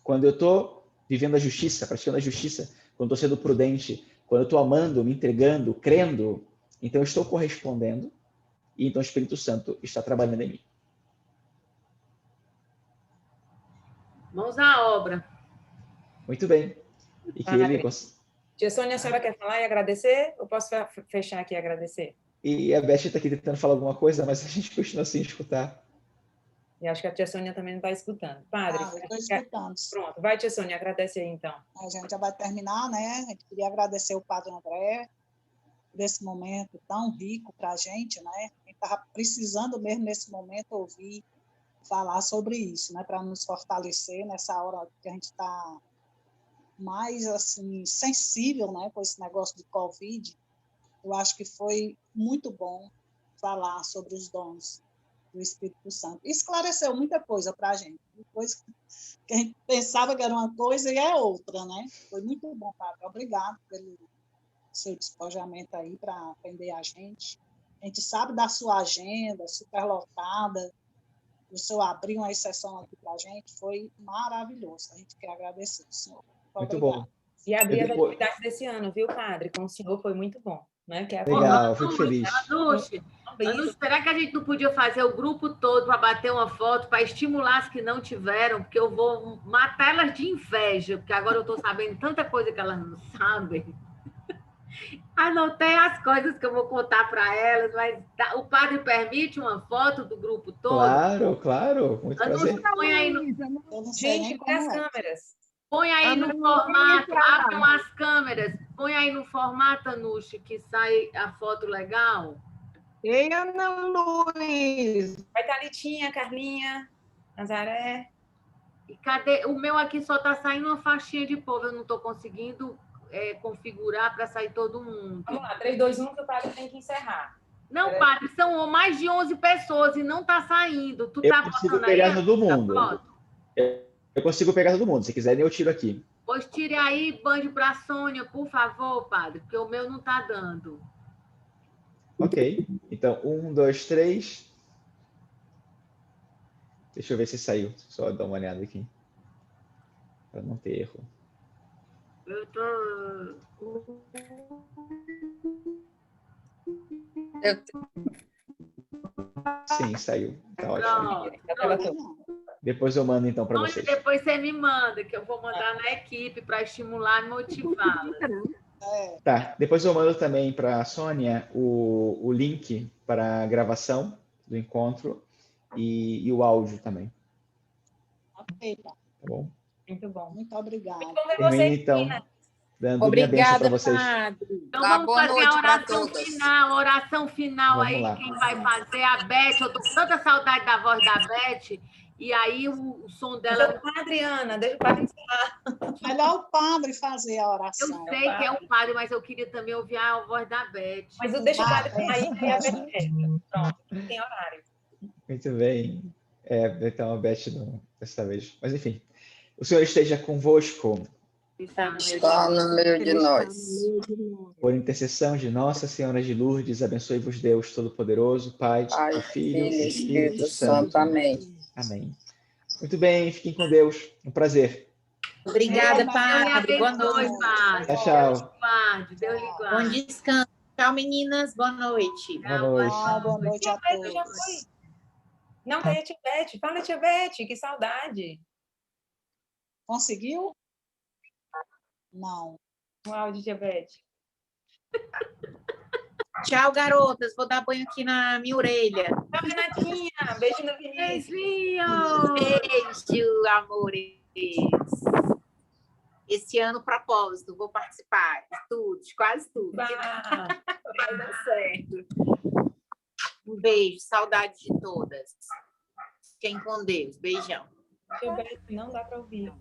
Quando eu estou vivendo a justiça, praticando a justiça, quando eu estou sendo prudente, quando eu estou amando, me entregando, crendo, então eu estou correspondendo e então o Espírito Santo está trabalhando em mim. Mãos à obra. Muito bem. E que ele... Tia Sônia, a senhora quer falar e agradecer? Eu posso fechar aqui e agradecer? E a Beth está aqui tentando falar alguma coisa, mas a gente continua sem escutar. E acho que a tia Sônia também não está escutando. Padre, eu estou escutando. Pronto, vai, tia Sônia, agradece aí, então. A gente já vai terminar, né? A gente queria agradecer o Padre André por esse momento tão rico para a gente, né? A gente estava precisando mesmo, nesse momento, ouvir falar sobre isso, né? Para nos fortalecer nessa hora que a gente está mais, assim, sensível, né? Com esse negócio de Covid. Eu acho que foi muito bom falar sobre os dons do Espírito Santo. Esclareceu muita coisa para a gente. Depois que a gente pensava que era uma coisa e é outra, né? Foi muito bom, Padre. Obrigado pelo seu despojamento aí para atender a gente. A gente sabe da sua agenda superlotada, o senhor abrir uma exceção aqui para a gente, foi maravilhoso. A gente quer agradecer, senhor. Muito bom. E abrir as atividades desse ano, viu, Padre? Com o senhor foi muito bom. Né? Que é legal, fico feliz. Anush, será que a gente não podia fazer o grupo todo para bater uma foto, para estimular as que não tiveram? Porque eu vou matar elas de inveja, porque agora eu estou sabendo tanta coisa que elas não sabem. Anotei as coisas que eu vou contar para elas, mas o padre permite uma foto do grupo todo? Claro, claro. Muito prazer. Põe aí no... Gente, com as câmeras. Põe aí no formato, abram as câmeras, põe aí no formato, Anush, que sai a foto legal. Ei, Ana Luiz! Vai estar Litinha, Carlinha, Nazaré. E cadê? O meu aqui só está saindo uma faixinha de povo, eu não estou conseguindo configurar para sair todo mundo. Vamos lá, 3, 2, 1, que o padre tem que encerrar. Não, padre, são mais de 11 pessoas e não está saindo. Tu tá botando pegar aí todo mundo. Eu consigo pegar todo mundo. Se quiserem, eu tiro aqui. Pois tire aí, mande para a Sônia, por favor, padre, porque o meu não está dando. Ok. Então, 1, 2, 3. Deixa eu ver se saiu. Só dar uma olhada aqui. Para não ter erro. Eu tô... Sim, saiu. Tá ótimo. Depois eu mando, então, para vocês. Depois você me manda, que eu vou mandar na equipe para estimular e motivá-la. Tá, depois eu mando também para a Sônia o link para a gravação do encontro e o áudio também. Ok, tá bom? Muito bom. Muito obrigada. Termine, então, dando minha bênção para vocês. Então vamos fazer a oração final vamos aí, lá. quem vai fazer? A Beth, eu tô com tanta saudade da voz da Beth, e aí o som dela... Deixa o padre, Ana, deixa o padre ensinar. Melhor o padre fazer a oração. Eu sei que é o padre, mas eu queria também ouvir a voz da Beth. Mas deixa o padre sair e a Beth entra. Pronto, tem horário. Muito bem. Então a Beth não, dessa vez. Mas enfim, o Senhor esteja convosco. Está no meio de nós. Por intercessão de Nossa Senhora de Lourdes, abençoe-vos Deus Todo-Poderoso, Pai, o Filho e o Espírito Santo. Amém. Amém. Muito bem, fiquem com Deus. Um prazer. Obrigada, padre. Boa noite. Tchau, tchau. Deus lhe guarde. Bom descanso. Tchau, meninas. Boa noite. Boa noite. Boa noite a todos. Já foi. Não, tem a Tia Beth. Fala, Tia Beth, que saudade. Conseguiu? Não. Um áudio, Tia Beth. Tchau, garotas. Vou dar banho aqui na minha orelha. Tchau, Renatinha. Beijo no Vinícius. Beijinho. Beijo, amores. Esse ano, propósito, vou participar de tudo, de quase tudo. Bah, Vai dar certo. Um beijo, saudade de todas. Fiquem com Deus. Beijão. Gilberto, não dá para ouvir.